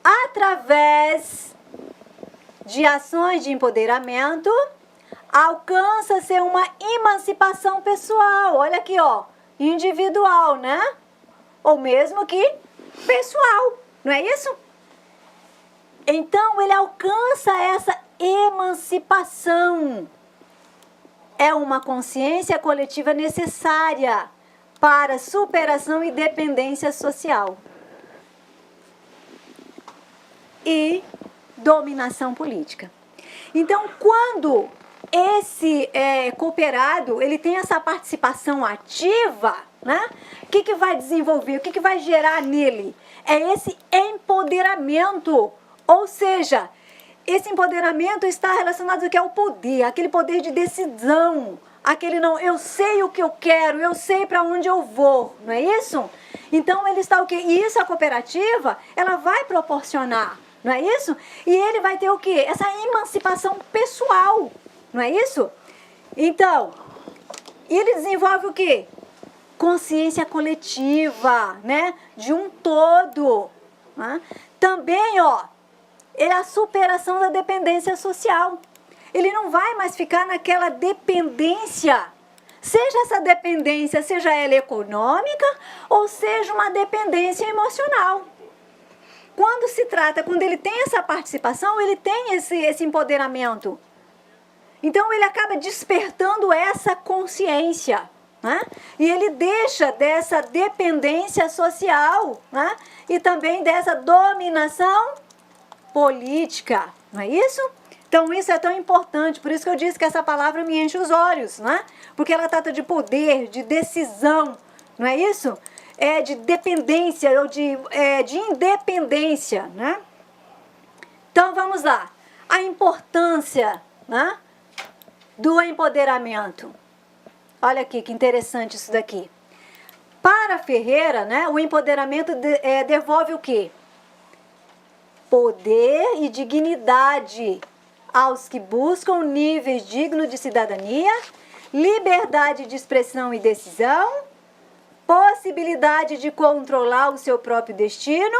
Através de ações de empoderamento, alcança-se uma emancipação pessoal. Olha aqui, ó, individual, né? Ou mesmo que pessoal, não é isso? Então, ele alcança essa emancipação. É uma consciência coletiva necessária para superação e dependência social. E dominação política. Então, quando esse cooperado, ele tem essa participação ativa, né? O que vai desenvolver? O que vai gerar nele? É esse empoderamento. Ou seja, esse empoderamento está relacionado ao que é o poder, aquele poder de decisão, aquele não, eu sei o que eu quero, eu sei para onde eu vou, não é isso? Então ele está o quê? E isso a cooperativa, ela vai proporcionar, não é isso? E ele vai ter o quê? Essa emancipação pessoal, não é isso? Então, ele desenvolve o quê? Consciência coletiva, né? De um todo. Né? Também, ó, é a superação da dependência social. Ele não vai mais ficar naquela dependência, seja essa dependência, seja ela econômica ou seja uma dependência emocional. Quando ele tem essa participação, ele tem esse empoderamento. Então ele acaba despertando essa consciência, né? E ele deixa dessa dependência social, né? E também dessa dominação política, não é isso? Então isso é tão importante, por isso que eu disse que essa palavra me enche os olhos, né? Porque ela trata de poder, de decisão, não é isso? É de dependência ou de independência, né? Então vamos lá, a importância, né, do empoderamento. Olha aqui que interessante isso daqui. Para Ferreira, né, o empoderamento devolve o quê? Poder e dignidade aos que buscam níveis dignos de cidadania, liberdade de expressão e decisão, possibilidade de controlar o seu próprio destino,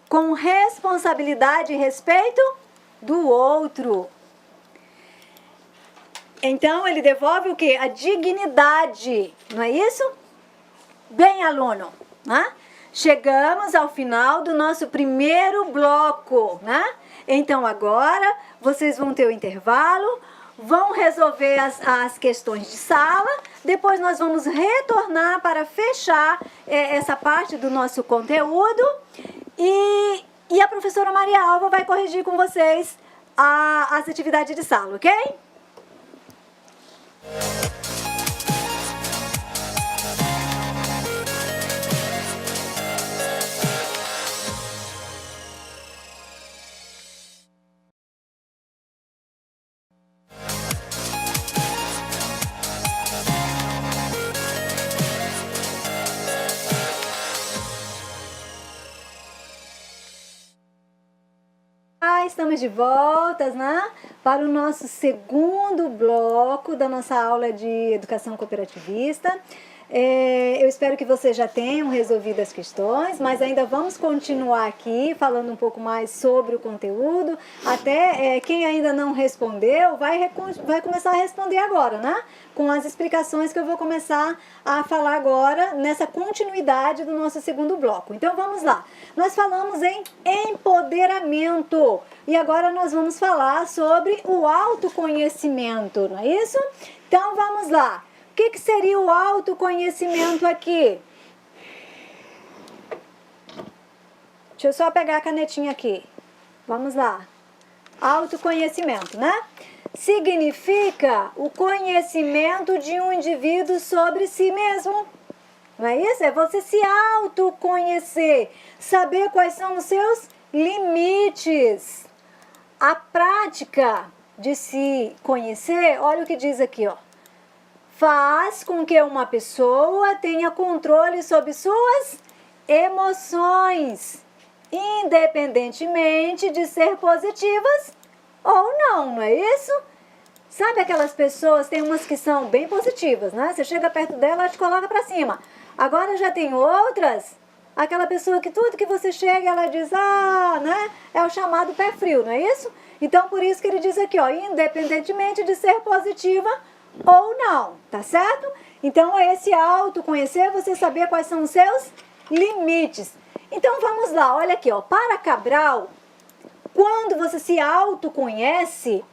com responsabilidade e respeito do outro. Então, ele devolve o quê? A dignidade, não é isso? Bem, aluno, né? Chegamos ao final do nosso primeiro bloco, né? Então, agora, vocês vão ter o intervalo, vão resolver as questões de sala, depois nós vamos retornar para fechar essa parte do nosso conteúdo e a professora Maria Alva vai corrigir com vocês as atividades de sala, ok? Estamos de volta, né, para o nosso segundo bloco da nossa aula de educação cooperativista. Eu espero que vocês já tenham resolvido as questões, mas ainda vamos continuar aqui falando um pouco mais sobre o conteúdo. Até quem ainda não respondeu vai começar a responder agora, né? Com as explicações que eu vou começar a falar agora nessa continuidade do nosso segundo bloco. Então vamos lá. Nós falamos em empoderamento e agora nós vamos falar sobre o autoconhecimento, não é isso? Então vamos lá. O que seria o autoconhecimento aqui? Deixa eu só pegar a canetinha aqui. Vamos lá. Autoconhecimento, né? Significa o conhecimento de um indivíduo sobre si mesmo. Não é isso? É você se autoconhecer, saber quais são os seus limites. A prática de se conhecer, olha o que diz aqui, ó. Faz com que uma pessoa tenha controle sobre suas emoções, independentemente de ser positivas ou não, não é isso? Sabe aquelas pessoas, tem umas que são bem positivas, né? Você chega perto dela, ela te coloca pra cima. Agora já tem outras, aquela pessoa que tudo que você chega, ela diz, né? É o chamado pé frio, não é isso? Então, por isso que ele diz aqui, ó, independentemente de ser positiva ou não, tá certo? Então, é esse autoconhecer, você saber quais são os seus limites. Então, vamos lá, olha aqui, ó, para Cabral, quando você se autoconhece,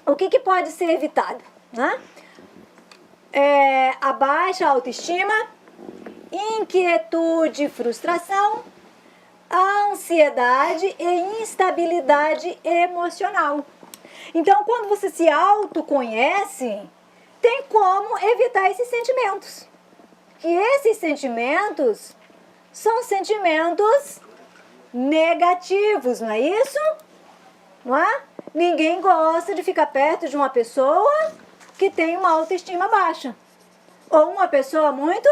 o que pode ser evitado, né? A baixa autoestima, inquietude, frustração, ansiedade e instabilidade emocional. Então, quando você se autoconhece, tem como evitar esses sentimentos. E esses sentimentos são sentimentos negativos, não é isso? Não é? Ninguém gosta de ficar perto de uma pessoa que tem uma autoestima baixa. Ou uma pessoa muito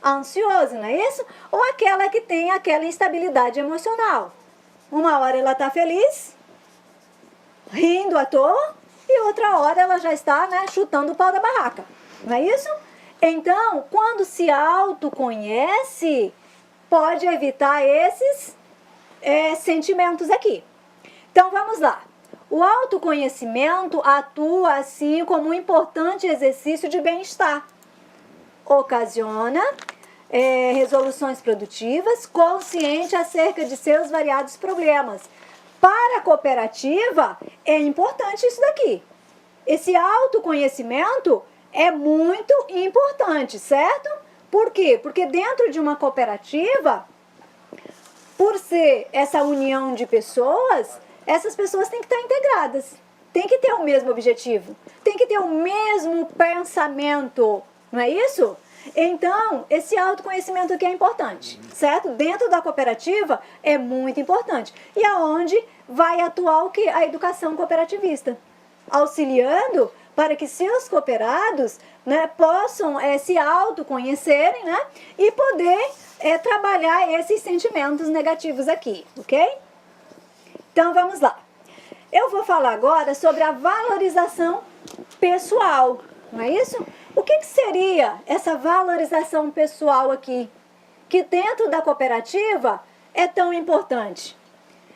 ansiosa, não é isso? Ou aquela que tem aquela instabilidade emocional. Uma hora ela está feliz, rindo à toa, e outra hora ela já está, né, chutando o pau da barraca. Não é isso? Então, quando se autoconhece, pode evitar esses sentimentos aqui. Então, vamos lá. O autoconhecimento atua assim como um importante exercício de bem-estar. Ocasiona resoluções produtivas, consciente acerca de seus variados problemas. Para a cooperativa, é importante isso daqui. Esse autoconhecimento é muito importante, certo? Por quê? Porque dentro de uma cooperativa, por ser essa união de pessoas, essas pessoas têm que estar integradas, têm que ter o mesmo objetivo, têm que ter o mesmo pensamento, não é isso? Então, esse autoconhecimento aqui é importante, certo? Dentro da cooperativa é muito importante. E aonde vai atuar o quê? A educação cooperativista, auxiliando para que seus cooperados, né, possam se autoconhecerem, né, e poder trabalhar esses sentimentos negativos aqui, ok? Então, vamos lá. Eu vou falar agora sobre a valorização pessoal, não é isso? O que seria essa valorização pessoal aqui, que dentro da cooperativa é tão importante?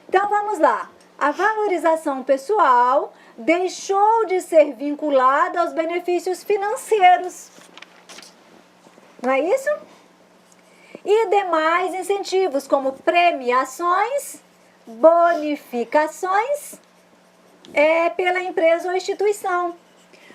Então, vamos lá. A valorização pessoal deixou de ser vinculada aos benefícios financeiros, não é isso? E demais incentivos, como premiações, bonificações pela empresa ou instituição.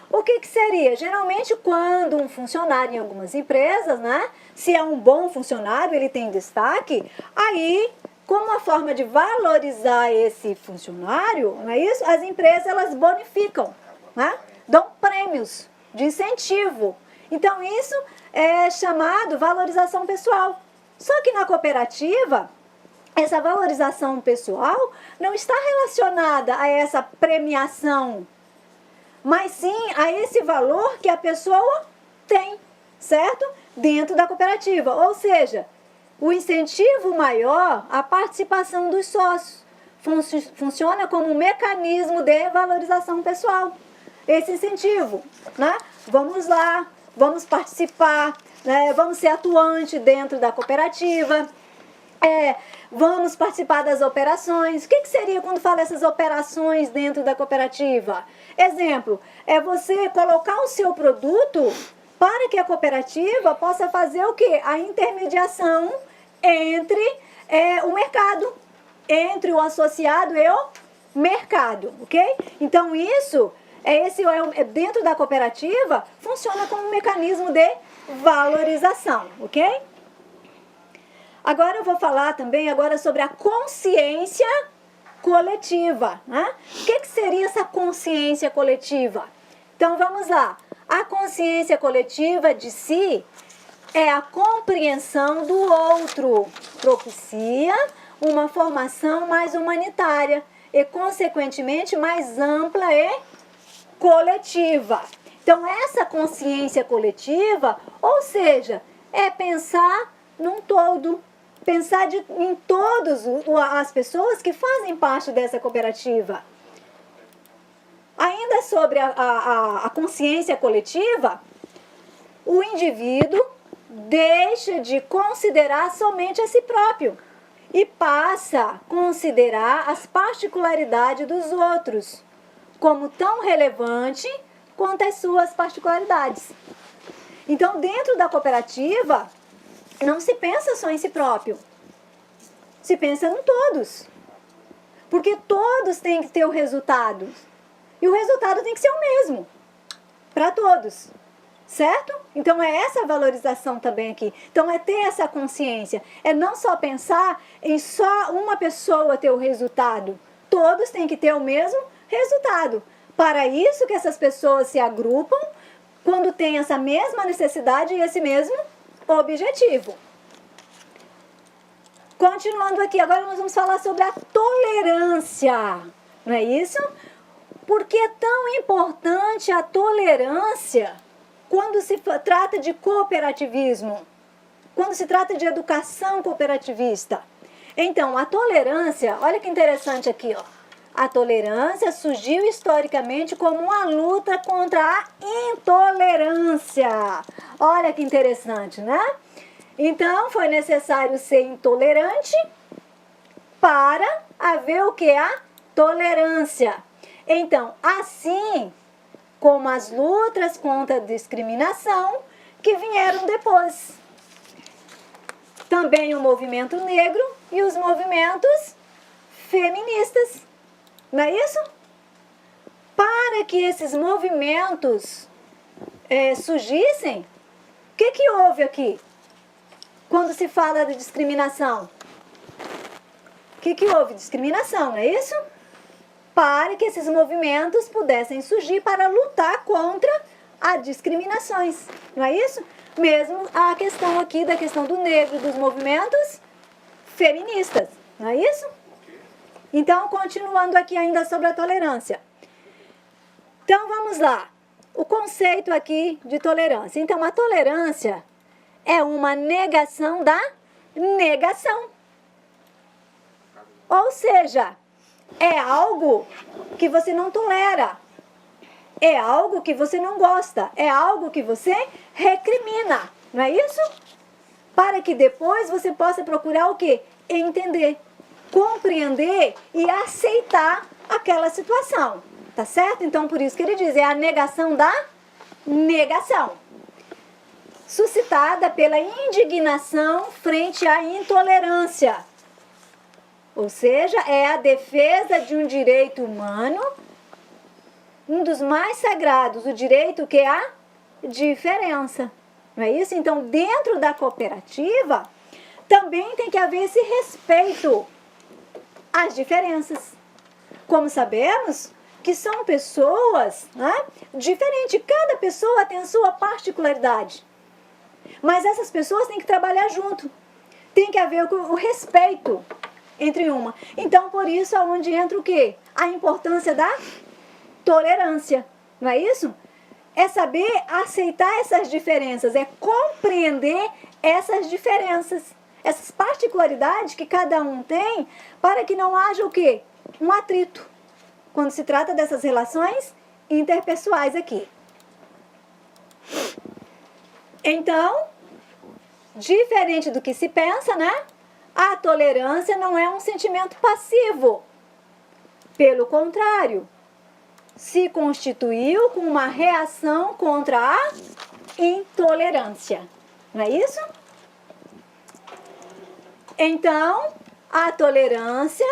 O que seria? Geralmente, quando um funcionário em algumas empresas, né, se é um bom funcionário, ele tem destaque, aí, como uma forma de valorizar esse funcionário, não é isso? As empresas, elas bonificam, né? Dão prêmios de incentivo. Então, isso é chamado valorização pessoal. Só que na cooperativa, essa valorização pessoal não está relacionada a essa premiação, mas sim a esse valor que a pessoa tem, certo? Dentro da cooperativa. Ou seja, o incentivo maior, a participação dos sócios, funciona como um mecanismo de valorização pessoal. Esse incentivo, né? Vamos lá, vamos participar, né? Vamos ser atuante dentro da cooperativa, vamos participar das operações. O que seria quando fala essas operações dentro da cooperativa? Exemplo, é você colocar o seu produto para que a cooperativa possa fazer o quê? A intermediação entre o mercado, entre o associado e o mercado, ok? Então isso, dentro da cooperativa, funciona como um mecanismo de valorização, ok? Agora eu vou falar também agora sobre a consciência coletiva, né? O que seria essa consciência coletiva? Então vamos lá. A consciência coletiva de si é a compreensão do outro, propicia uma formação mais humanitária e, consequentemente, mais ampla e coletiva. Então, essa consciência coletiva, ou seja, é pensar num todo, pensar em todas as pessoas que fazem parte dessa cooperativa. Ainda sobre a consciência coletiva, o indivíduo deixa de considerar somente a si próprio e passa a considerar as particularidades dos outros como tão relevante quanto as suas particularidades. Então, dentro da cooperativa, não se pensa só em si próprio, se pensa em todos, porque todos têm que ter o resultado. E o resultado tem que ser o mesmo para todos, certo? Então é essa valorização também aqui. Então é ter essa consciência, é não só pensar em só uma pessoa ter o resultado. Todos têm que ter o mesmo resultado. Para isso que essas pessoas se agrupam quando têm essa mesma necessidade e esse mesmo objetivo. Continuando aqui, agora nós vamos falar sobre a tolerância, não é isso? Por que é tão importante a tolerância quando se trata de cooperativismo? Quando se trata de educação cooperativista? Então, a tolerância, olha que interessante aqui, ó. A tolerância surgiu historicamente como uma luta contra a intolerância. Olha que interessante, né? Então, foi necessário ser intolerante para haver o que? A tolerância. Então, assim como as lutas contra a discriminação que vieram depois. Também o movimento negro e os movimentos feministas. Não é isso? Para que esses movimentos surgissem, o que houve aqui? Quando se fala de discriminação? O que houve? Discriminação, não é isso? Para que esses movimentos pudessem surgir para lutar contra as discriminações, não é isso? Mesmo a questão aqui da questão do negro, dos movimentos feministas, não é isso? Então, continuando aqui ainda sobre a tolerância. Então, vamos lá. O conceito aqui de tolerância. Então, a tolerância é uma negação da negação. Ou seja, é algo que você não tolera. É algo que você não gosta. É algo que você recrimina. Não é isso? Para que depois você possa procurar o quê? Entender, compreender e aceitar aquela situação. Tá certo? Então, por isso que ele diz, é a negação da negação. Suscitada pela indignação frente à intolerância. Ou seja, é a defesa de um direito humano, um dos mais sagrados, o direito que é a diferença. Não é isso? Então, dentro da cooperativa, também tem que haver esse respeito às diferenças. Como sabemos que são pessoas, né, diferentes, cada pessoa tem a sua particularidade. Mas essas pessoas têm que trabalhar junto. Tem que haver o respeito entre uma. Então, por isso, aonde entra o quê? A importância da tolerância. Não é isso? É saber aceitar essas diferenças, é compreender essas diferenças, essas particularidades que cada um tem, para que não haja o quê? Um atrito, quando se trata dessas relações interpessoais aqui. Então, diferente do que se pensa, né? A tolerância não é um sentimento passivo. Pelo contrário, se constituiu com uma reação contra a intolerância. Não é isso? Então, a tolerância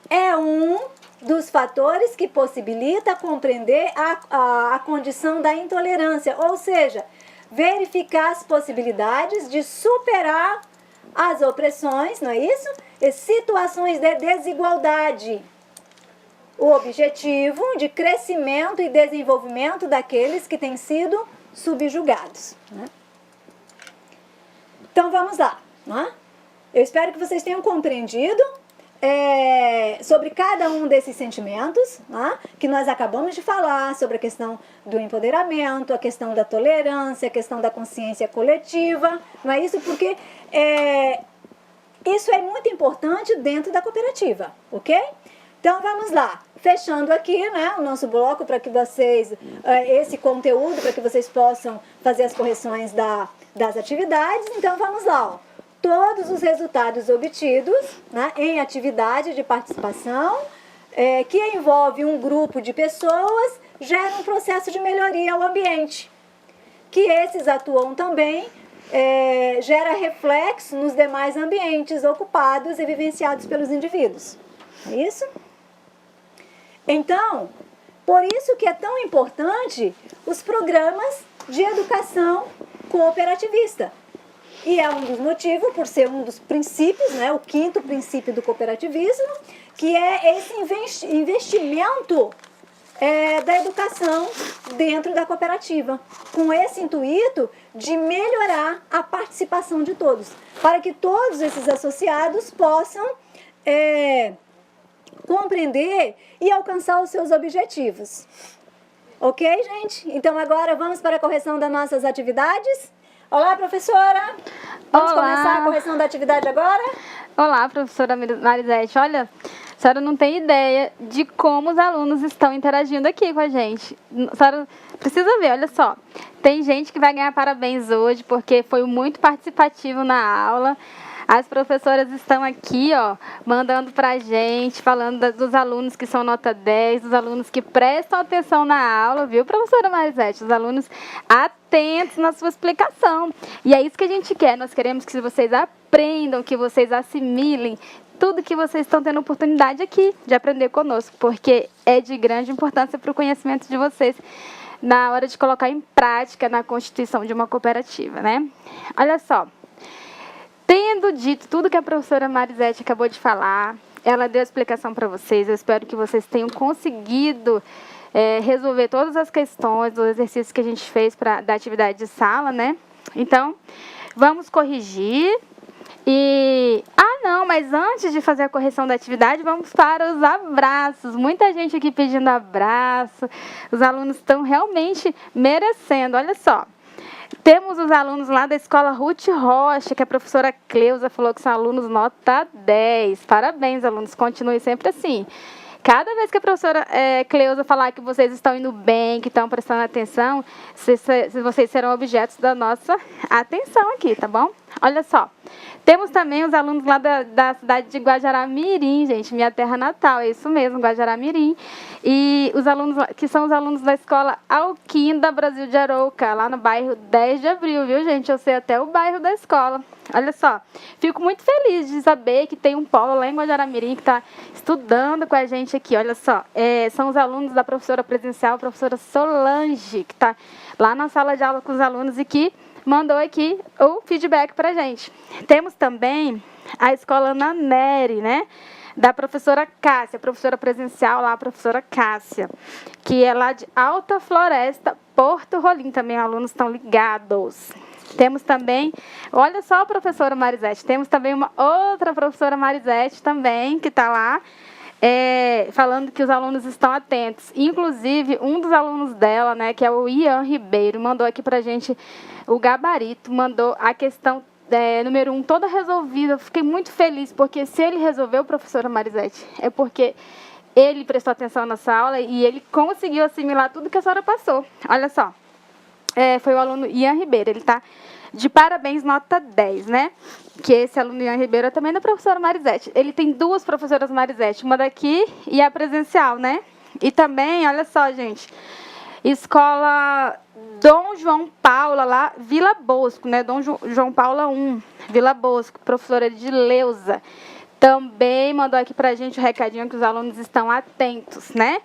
é um dos fatores que possibilita compreender a condição da intolerância, ou seja, verificar as possibilidades de superar as opressões, não é isso? E situações de desigualdade. O objetivo de crescimento e desenvolvimento daqueles que têm sido subjugados. Né? Então vamos lá. Né? Eu espero que vocês tenham compreendido sobre cada um desses sentimentos, né, que nós acabamos de falar, sobre a questão do empoderamento, a questão da tolerância, a questão da consciência coletiva, não é isso? Porque isso é muito importante dentro da cooperativa, ok? Então vamos lá, fechando aqui, né, o nosso bloco para que vocês, esse conteúdo, para que vocês possam fazer as correções das atividades. Então vamos lá, ó. Todos os resultados obtidos, né, em atividade de participação, que envolve um grupo de pessoas, gera um processo de melhoria ao ambiente. Que esses atuam também, gera reflexo nos demais ambientes ocupados e vivenciados pelos indivíduos. É isso? Então, por isso que é tão importante os programas de educação cooperativista. E é um dos motivos, por ser um dos princípios, né, o 5º princípio do cooperativismo, que é esse investimento da educação dentro da cooperativa, com esse intuito de melhorar a participação de todos, para que todos esses associados possam compreender e alcançar os seus objetivos. Ok, gente? Então agora vamos para a correção das nossas atividades. Olá, professora! Vamos começar a correção da atividade agora? Olá, professora Marisete. Olha, a senhora não tem ideia de como os alunos estão interagindo aqui com a gente. A senhora precisa ver, olha só. Tem gente que vai ganhar parabéns hoje porque foi muito participativo na aula. As professoras estão aqui, ó, mandando pra gente, falando dos alunos que são nota 10, dos alunos que prestam atenção na aula, viu, professora Marisete? Os alunos atentos na sua explicação. E é isso que a gente quer. Nós queremos que vocês aprendam, que vocês assimilem tudo que vocês estão tendo oportunidade aqui de aprender conosco, porque é de grande importância para o conhecimento de vocês na hora de colocar em prática na constituição de uma cooperativa, né? Olha só. Tendo dito tudo que a professora Marisete acabou de falar, ela deu a explicação para vocês. Eu espero que vocês tenham conseguido resolver todas as questões do exercício que a gente fez da atividade de sala, né? Então, vamos corrigir. Não, mas antes de fazer a correção da atividade, vamos para os abraços. Muita gente aqui pedindo abraço. Os alunos estão realmente merecendo. Olha só. Temos os alunos lá da escola Ruth Rocha, que a professora Cleusa falou que são alunos nota 10. Parabéns, alunos. Continue sempre assim. Cada vez que a professora Cleusa falar que vocês estão indo bem, que estão prestando atenção, vocês serão objetos da nossa atenção aqui, tá bom? Olha só. Temos também os alunos lá da cidade de Guajará-Mirim, gente, minha terra natal, é isso mesmo, Guajará-Mirim. E os alunos, que são os alunos da escola Alquinda Brasil de Arouca, lá no bairro 10 de Abril, viu, gente? Eu sei até o bairro da escola. Olha só, fico muito feliz de saber que tem um polo lá em Guajará-Mirim que está estudando com a gente aqui. Olha só, são os alunos da professora presencial, a professora Solange, que está lá na sala de aula com os alunos e que mandou aqui o feedback para a gente. Temos também a escola Ana Nery, né? Da professora Cássia, professora presencial lá, a professora Cássia, que é lá de Alta Floresta, Porto Rolim. Também os alunos estão ligados. Temos também, olha só a professora Marisete, temos também uma outra professora Marisete também, que está lá, falando que os alunos estão atentos. Inclusive, um dos alunos dela, né, que é o Ian Ribeiro, mandou aqui para a gente o gabarito, mandou a questão número 1 toda resolvida. Eu fiquei muito feliz, porque se ele resolveu, professora Marisete, é porque ele prestou atenção nessa aula e ele conseguiu assimilar tudo que a senhora passou. Olha só. Foi o aluno Ian Ribeiro, ele está de parabéns, nota 10, né? Que esse aluno Ian Ribeiro é também da professora Marisete. Ele tem 2 professoras Marisete, uma daqui e a presencial, né? E também, olha só, gente, escola Dom João Paula, lá, Vila Bosco, né? Dom João Paula 1, Vila Bosco, professora Edileuza. Também mandou aqui para a gente o recadinho que os alunos estão atentos, né?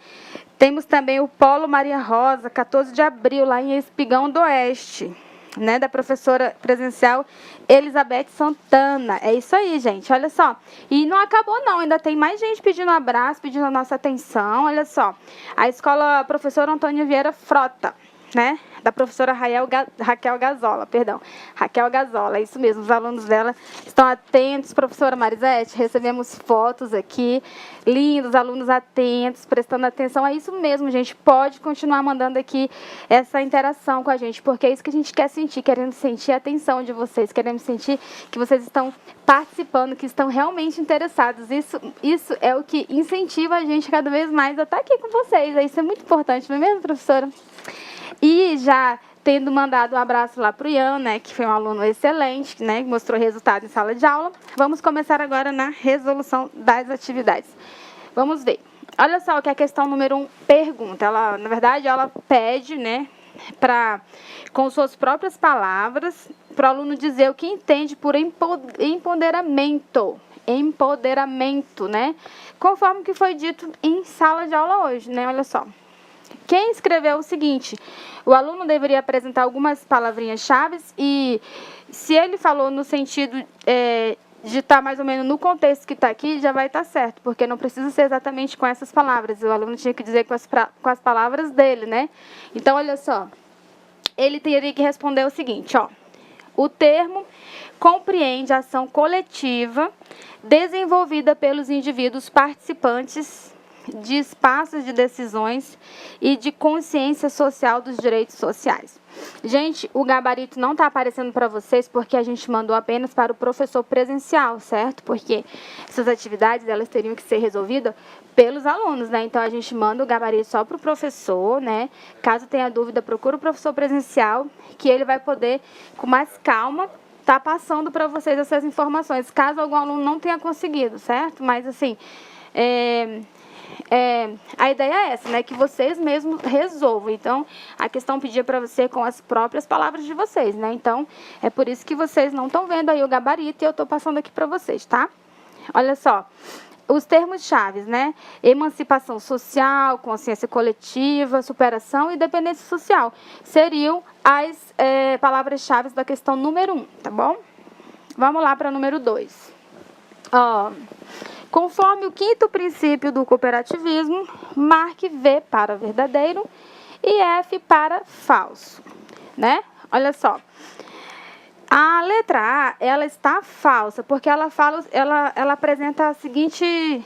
Temos também o Polo Maria Rosa, 14 de abril, lá em Espigão do Oeste, né? Da professora presencial Elizabeth Santana. É isso aí, gente, olha só. E não acabou não, ainda tem mais gente pedindo um abraço, pedindo a nossa atenção, olha só. A escola professora Antônio Vieira Frota, né? Da professora Raquel Gazola, perdão. Raquel Gazola, é isso mesmo, os alunos dela estão atentos. Professora Marisete, recebemos fotos aqui, lindos, alunos atentos, prestando atenção. É isso mesmo, gente, pode continuar mandando aqui essa interação com a gente, porque é isso que a gente quer sentir, querendo sentir a atenção de vocês, queremos sentir que vocês estão participando, que estão realmente interessados. Isso é o que incentiva a gente cada vez mais a estar aqui com vocês. Isso é muito importante, não é mesmo, professora? E já tendo mandado um abraço lá para o Ian, né, que foi um aluno excelente, né, que mostrou resultado em sala de aula, vamos começar agora na resolução das atividades. Vamos ver. Olha só o que a questão número 1 pergunta. Ela, na verdade, ela pede, né, com suas próprias palavras, para o aluno dizer o que entende por empoderamento. Empoderamento, né? Conforme que foi dito em sala de aula hoje, né? Olha só. Quem escreveu o seguinte: o aluno deveria apresentar algumas palavrinhas-chave e, se ele falou no sentido de estar mais ou menos no contexto que está aqui, já vai estar certo, porque não precisa ser exatamente com essas palavras. O aluno tinha que dizer com as palavras dele, né? Então, olha só, ele teria que responder o seguinte, ó. O termo compreende a ação coletiva desenvolvida pelos indivíduos participantes de espaços de decisões e de consciência social dos direitos sociais. Gente, o gabarito não está aparecendo para vocês porque a gente mandou apenas para o professor presencial, certo? Porque essas atividades, elas teriam que ser resolvidas pelos alunos, né? Então, a gente manda o gabarito só para o professor, né? Caso tenha dúvida, procura o professor presencial, que ele vai poder, com mais calma, tá passando para vocês essas informações, caso algum aluno não tenha conseguido, certo? Mas, assim, a ideia é essa, né? Que vocês mesmos resolvam. Então, a questão pedia para você com as próprias palavras de vocês, né? Então, é por isso que vocês não estão vendo aí o gabarito e eu estou passando aqui para vocês, tá? Olha só, os termos-chave, né? Emancipação social, consciência coletiva, superação e dependência social seriam as palavras-chave da questão número 1, tá bom? Vamos lá para número 2. Conforme o 5º princípio do cooperativismo, marque V para verdadeiro e F para falso, né? Olha só. A letra A, ela está falsa, porque ela apresenta a seguinte...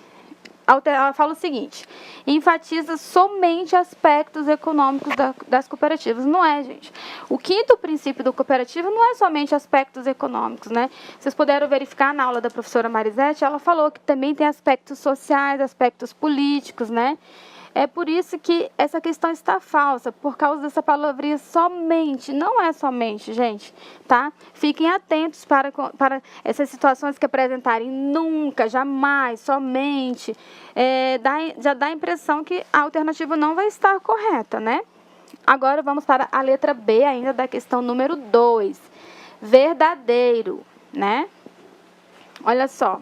Ela fala o seguinte: enfatiza somente aspectos econômicos das cooperativas. Não é, gente. O 5º princípio do cooperativo não é somente aspectos econômicos, né? Vocês puderam verificar na aula da professora Marisete, ela falou que também tem aspectos sociais, aspectos políticos, né? É por isso que essa questão está falsa, por causa dessa palavrinha somente. Não é somente, gente, tá? Fiquem atentos para essas situações que apresentarem nunca, jamais, somente. Já dá a impressão que a alternativa não vai estar correta, né? Agora vamos para a letra B ainda da questão número 2. Verdadeiro, né? Olha só.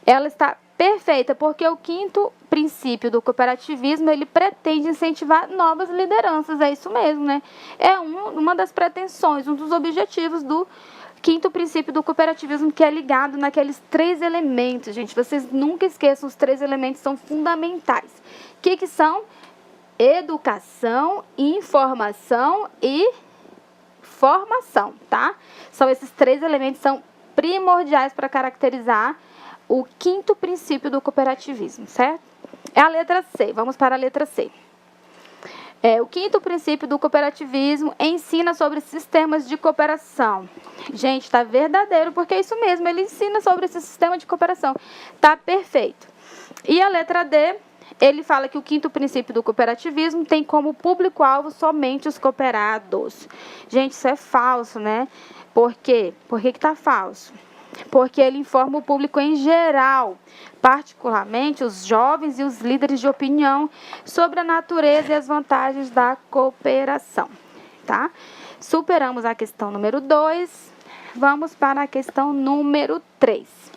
Ela está perfeita, porque o 5º princípio do cooperativismo, ele pretende incentivar novas lideranças, é isso mesmo, né? É uma das pretensões, um dos objetivos do 5º princípio do cooperativismo, que é ligado naqueles 3 elementos, gente. Vocês nunca esqueçam, os 3 elementos são fundamentais. O que são? Educação, informação e formação, tá? São esses 3 elementos, são primordiais para caracterizar o 5º princípio do cooperativismo, certo? É a letra C. Vamos para a letra C. O 5º princípio do cooperativismo ensina sobre sistemas de cooperação. Gente, está verdadeiro, porque é isso mesmo, ele ensina sobre esse sistema de cooperação. Está perfeito. E a letra D ele fala que o quinto princípio do cooperativismo tem como público-alvo somente os cooperados. Gente, isso é falso, né? Por quê? Por que está falso? Porque ele informa o público em geral, particularmente os jovens e os líderes de opinião, sobre a natureza e as vantagens da cooperação. Tá? Superamos a questão número 2, vamos para a questão número 3.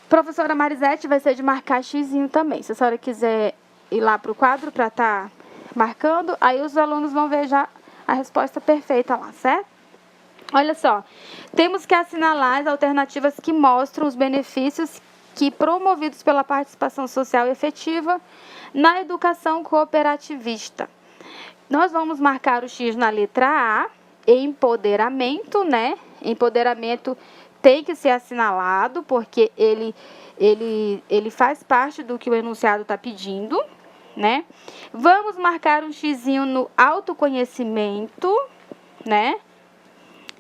Professora Marisete vai ser de marcar xizinho também. Se a senhora quiser ir lá para o quadro para estar marcando, aí os alunos vão ver já a resposta perfeita lá, certo? Olha só, temos que assinalar as alternativas que mostram os benefícios que promovidos pela participação social efetiva na educação cooperativista. Nós vamos marcar o X na letra A, empoderamento, né? Empoderamento tem que ser assinalado, porque ele faz parte do que o enunciado está pedindo, né? Vamos marcar um xizinho no autoconhecimento, né?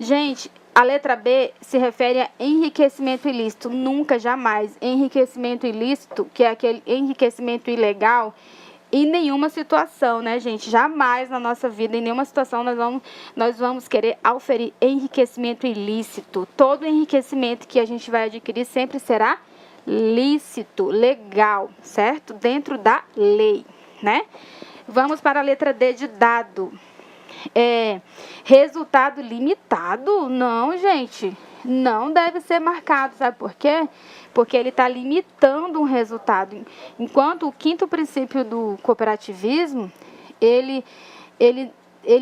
Gente, a letra B se refere a enriquecimento ilícito. Nunca, jamais. Enriquecimento ilícito, que é aquele enriquecimento ilegal, em nenhuma situação, né, gente? Jamais na nossa vida, em nenhuma situação, nós vamos querer auferir enriquecimento ilícito. Todo enriquecimento que a gente vai adquirir sempre será lícito, legal, certo? Dentro da lei, né? Vamos para a letra D de dado. Resultado limitado? Não, gente. Não deve ser marcado. Sabe por quê? Porque ele está limitando um resultado. Enquanto o quinto princípio do cooperativismo, ele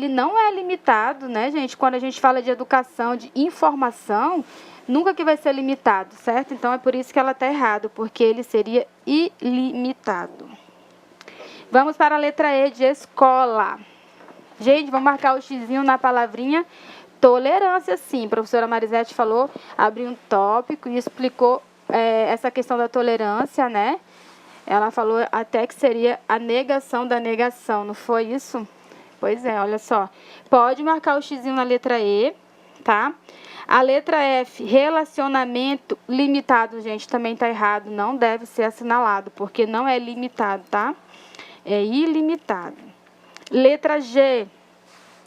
não é limitado, né, gente? Quando a gente fala de educação, de informação, nunca que vai ser limitado, certo? Então, é por isso que ela está errada, porque ele seria ilimitado. Vamos para a letra E de escola. Gente, vamos marcar o xizinho na palavrinha tolerância, sim. A professora Marisete falou, abriu um tópico e explicou essa questão da tolerância, né? Ela falou até que seria a negação da negação, não foi isso? Pois é, olha só. Pode marcar o xizinho na letra E, tá? A letra F, relacionamento limitado, gente, também tá errado. Não deve ser assinalado, porque não é limitado, tá? É ilimitado. Letra G,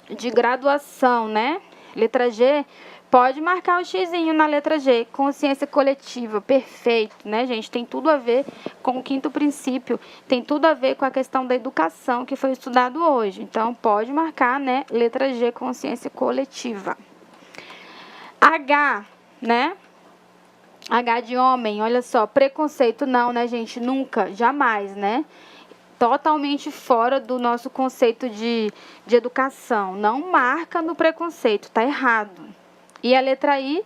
de graduação, né? Letra G, pode marcar o xizinho na letra G. Consciência coletiva, perfeito, né, gente? Tem tudo a ver com o quinto princípio, tem tudo a ver com a questão da educação que foi estudado hoje. Então, pode marcar, né? Letra G, consciência coletiva. H, né? H de homem, olha só, preconceito não, né, gente? Nunca, jamais, né? Totalmente fora do nosso conceito de educação. Não marca no preconceito, tá errado. E a letra I,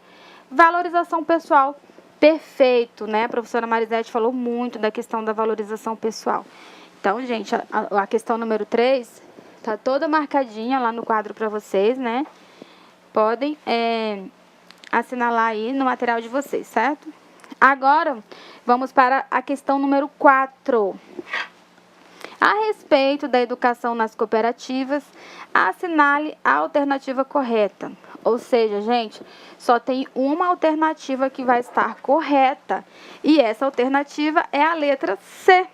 valorização pessoal, perfeito, né? A professora Marisete falou muito da questão da valorização pessoal. Então, gente, a questão número 3 tá toda marcadinha lá no quadro para vocês, né? Podem assinalar aí no material de vocês, certo? Agora, vamos para a questão número 4. A respeito da educação nas cooperativas, assinale a alternativa correta. Ou seja, gente, só tem uma alternativa que vai estar correta. E essa alternativa é a letra C.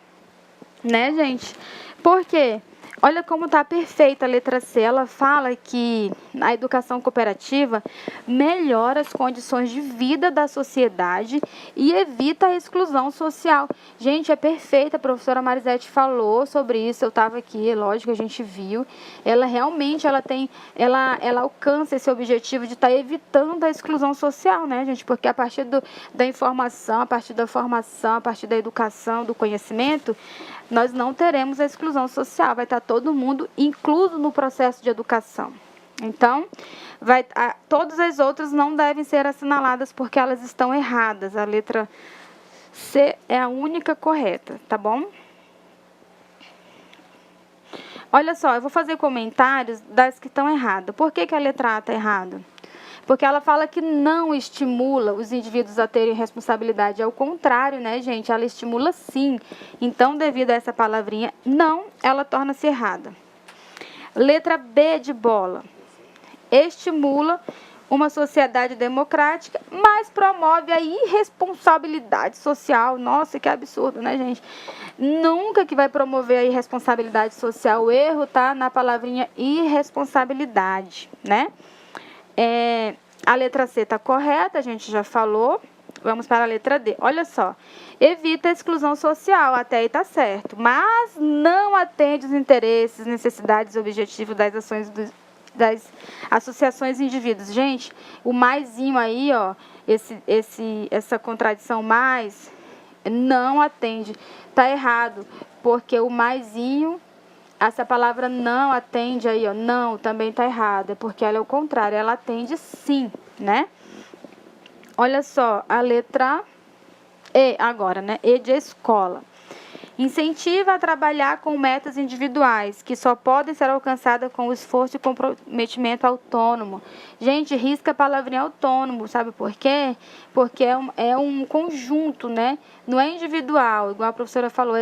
Né, gente? Por quê? Olha como está perfeita a letra C. Ela fala que a educação cooperativa melhora as condições de vida da sociedade e evita a exclusão social. Gente, é perfeita. A professora Marisete falou sobre isso. Eu estava aqui, lógico, a gente viu. Ela realmente ela alcança esse objetivo de estar evitando a exclusão social, né, gente? Porque a partir da informação, a partir da formação, a partir da educação, do conhecimento, nós não teremos a exclusão social, vai estar todo mundo incluso no processo de educação. Então, todas as outras não devem ser assinaladas porque elas estão erradas. A letra C é a única correta, tá bom? Olha só, eu vou fazer comentários das que estão erradas. Por que a letra A está errada? Porque ela fala que não estimula os indivíduos a terem responsabilidade. Ao contrário, né, gente? Ela estimula sim. Então, devido a essa palavrinha não, ela torna-se errada. Letra B de bola. Estimula uma sociedade democrática, mas promove a irresponsabilidade social. Nossa, que absurdo, né, gente? Nunca que vai promover a irresponsabilidade social. O erro tá na palavrinha irresponsabilidade, né? A letra C está correta, a gente já falou. Vamos para a letra D. Olha só. Evita a exclusão social, até aí está certo. Mas não atende os interesses, necessidades e objetivos das ações das associações e indivíduos. Gente, o maisinho aí, ó, essa contradição mais, não atende. Está errado, porque o maisinho, essa palavra não atende aí, ó, não, também está errada, porque ela é o contrário, ela atende sim, né? Olha só, a letra E agora, né? E de escola. Incentiva a trabalhar com metas individuais, que só podem ser alcançadas com o esforço e comprometimento autônomo. Gente, risca a palavrinha autônomo, sabe por quê? Porque é um conjunto, né? Não é individual, igual a professora falou,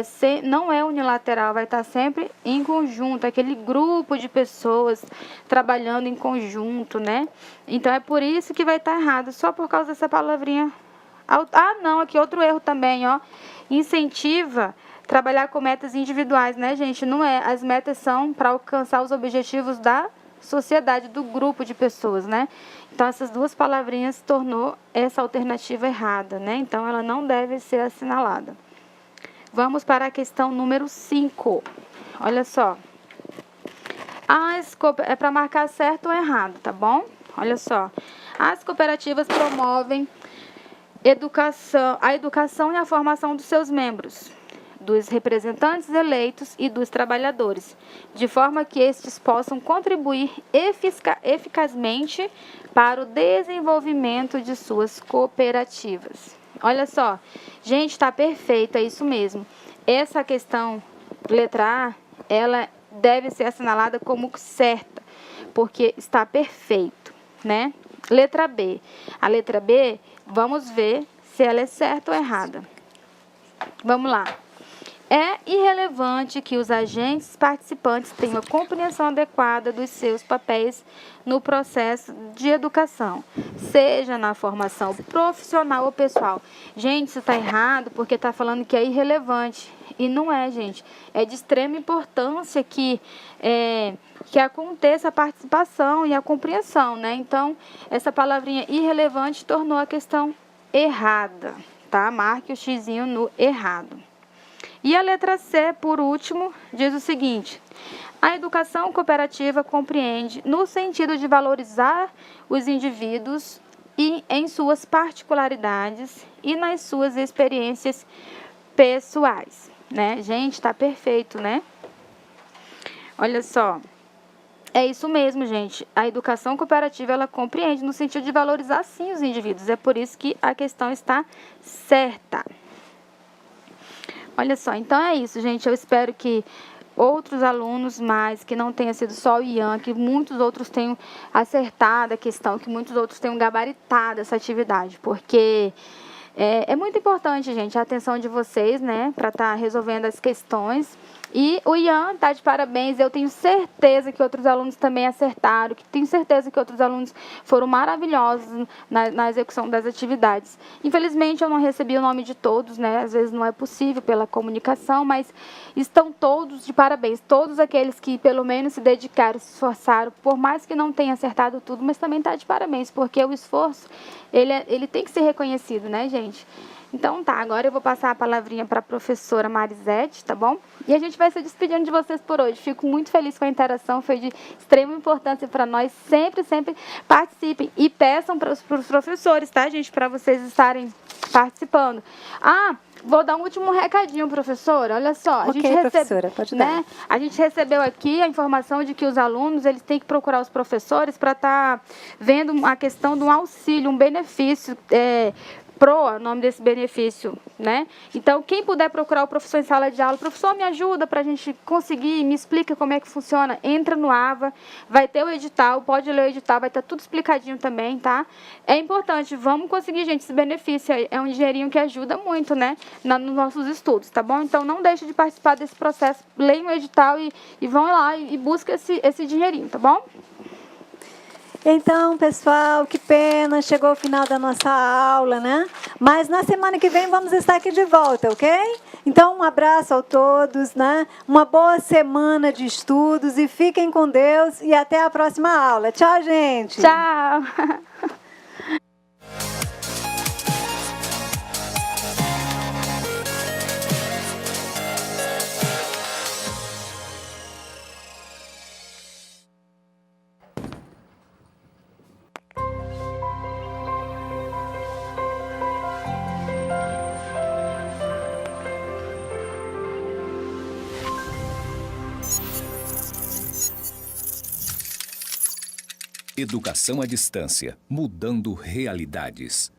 não é unilateral, vai estar sempre em conjunto, aquele grupo de pessoas trabalhando em conjunto, né? Então, é por isso que vai estar errado, só por causa dessa palavrinha. Ah, não, aqui outro erro também, ó. Incentiva trabalhar com metas individuais, né, gente? Não é. As metas são para alcançar os objetivos da sociedade, do grupo de pessoas, né? Então, essas duas palavrinhas tornou essa alternativa errada, né? Então, ela não deve ser assinalada. Vamos para a questão número 5. Olha só. É para marcar certo ou errado, tá bom? Olha só. As cooperativas promovem a educação e a formação dos seus membros, dos representantes eleitos e dos trabalhadores, de forma que estes possam contribuir eficazmente para o desenvolvimento de suas cooperativas. Olha só, gente, está perfeito, é isso mesmo. Essa questão, letra A, ela deve ser assinalada como certa, porque está perfeito, né? Letra B. A letra B, vamos ver se ela é certa ou errada. Vamos lá. É irrelevante que os agentes participantes tenham a compreensão adequada dos seus papéis no processo de educação, seja na formação profissional ou pessoal. Gente, isso está errado porque está falando que é irrelevante. E não é, gente. É de extrema importância que aconteça a participação e a compreensão, né? Então, essa palavrinha irrelevante tornou a questão errada, tá? Marque o xizinho no errado. E a letra C, por último, diz o seguinte: a educação cooperativa compreende no sentido de valorizar os indivíduos e em suas particularidades e nas suas experiências pessoais, né? Gente, tá perfeito, né? Olha só. É isso mesmo, gente. A educação cooperativa, ela compreende no sentido de valorizar, sim, os indivíduos. É por isso que a questão está certa. Olha só, então é isso, gente. Eu espero que outros alunos mais, que não tenha sido só o Ian, que muitos outros tenham acertado a questão, que muitos outros tenham gabaritado essa atividade, porque é muito importante, gente, a atenção de vocês, né, para estar resolvendo as questões. E o Ian está de parabéns, eu tenho certeza que outros alunos também acertaram, que tenho certeza que outros alunos foram maravilhosos na execução das atividades. Infelizmente, eu não recebi o nome de todos, né? Às vezes não é possível pela comunicação, mas estão todos de parabéns. Todos aqueles que pelo menos se dedicaram, se esforçaram, por mais que não tenha acertado tudo, mas também está de parabéns, porque o esforço, ele tem que ser reconhecido, né, gente? Então tá, agora eu vou passar a palavrinha para a professora Marisete, tá bom? E a gente vai se despedindo de vocês por hoje. Fico muito feliz com a interação, foi de extrema importância para nós. Sempre participem e peçam para os professores, tá, gente? Para vocês estarem participando. Vou dar um último recadinho, professora. Olha só, professora, pode dar. Né? A gente recebeu aqui a informação de que os alunos eles têm que procurar os professores para estar vendo a questão de um auxílio, um benefício PROA, o nome desse benefício, né? Então, quem puder procurar o professor em sala de aula, professor, me ajuda para a gente conseguir, me explica como é que funciona, entra no AVA, vai ter o edital, pode ler o edital, vai estar tudo explicadinho também, tá? É importante, vamos conseguir, gente, esse benefício, é um dinheirinho que ajuda muito, né, nos nossos estudos, tá bom? Então, não deixe de participar desse processo, leiam o edital e vão lá e busquem esse dinheirinho, tá bom? Então, pessoal, que pena, chegou o final da nossa aula, né? Mas na semana que vem vamos estar aqui de volta, ok? Então, um abraço a todos, né? Uma boa semana de estudos e fiquem com Deus e até a próxima aula. Tchau, gente! Tchau! Educação à distância, mudando realidades.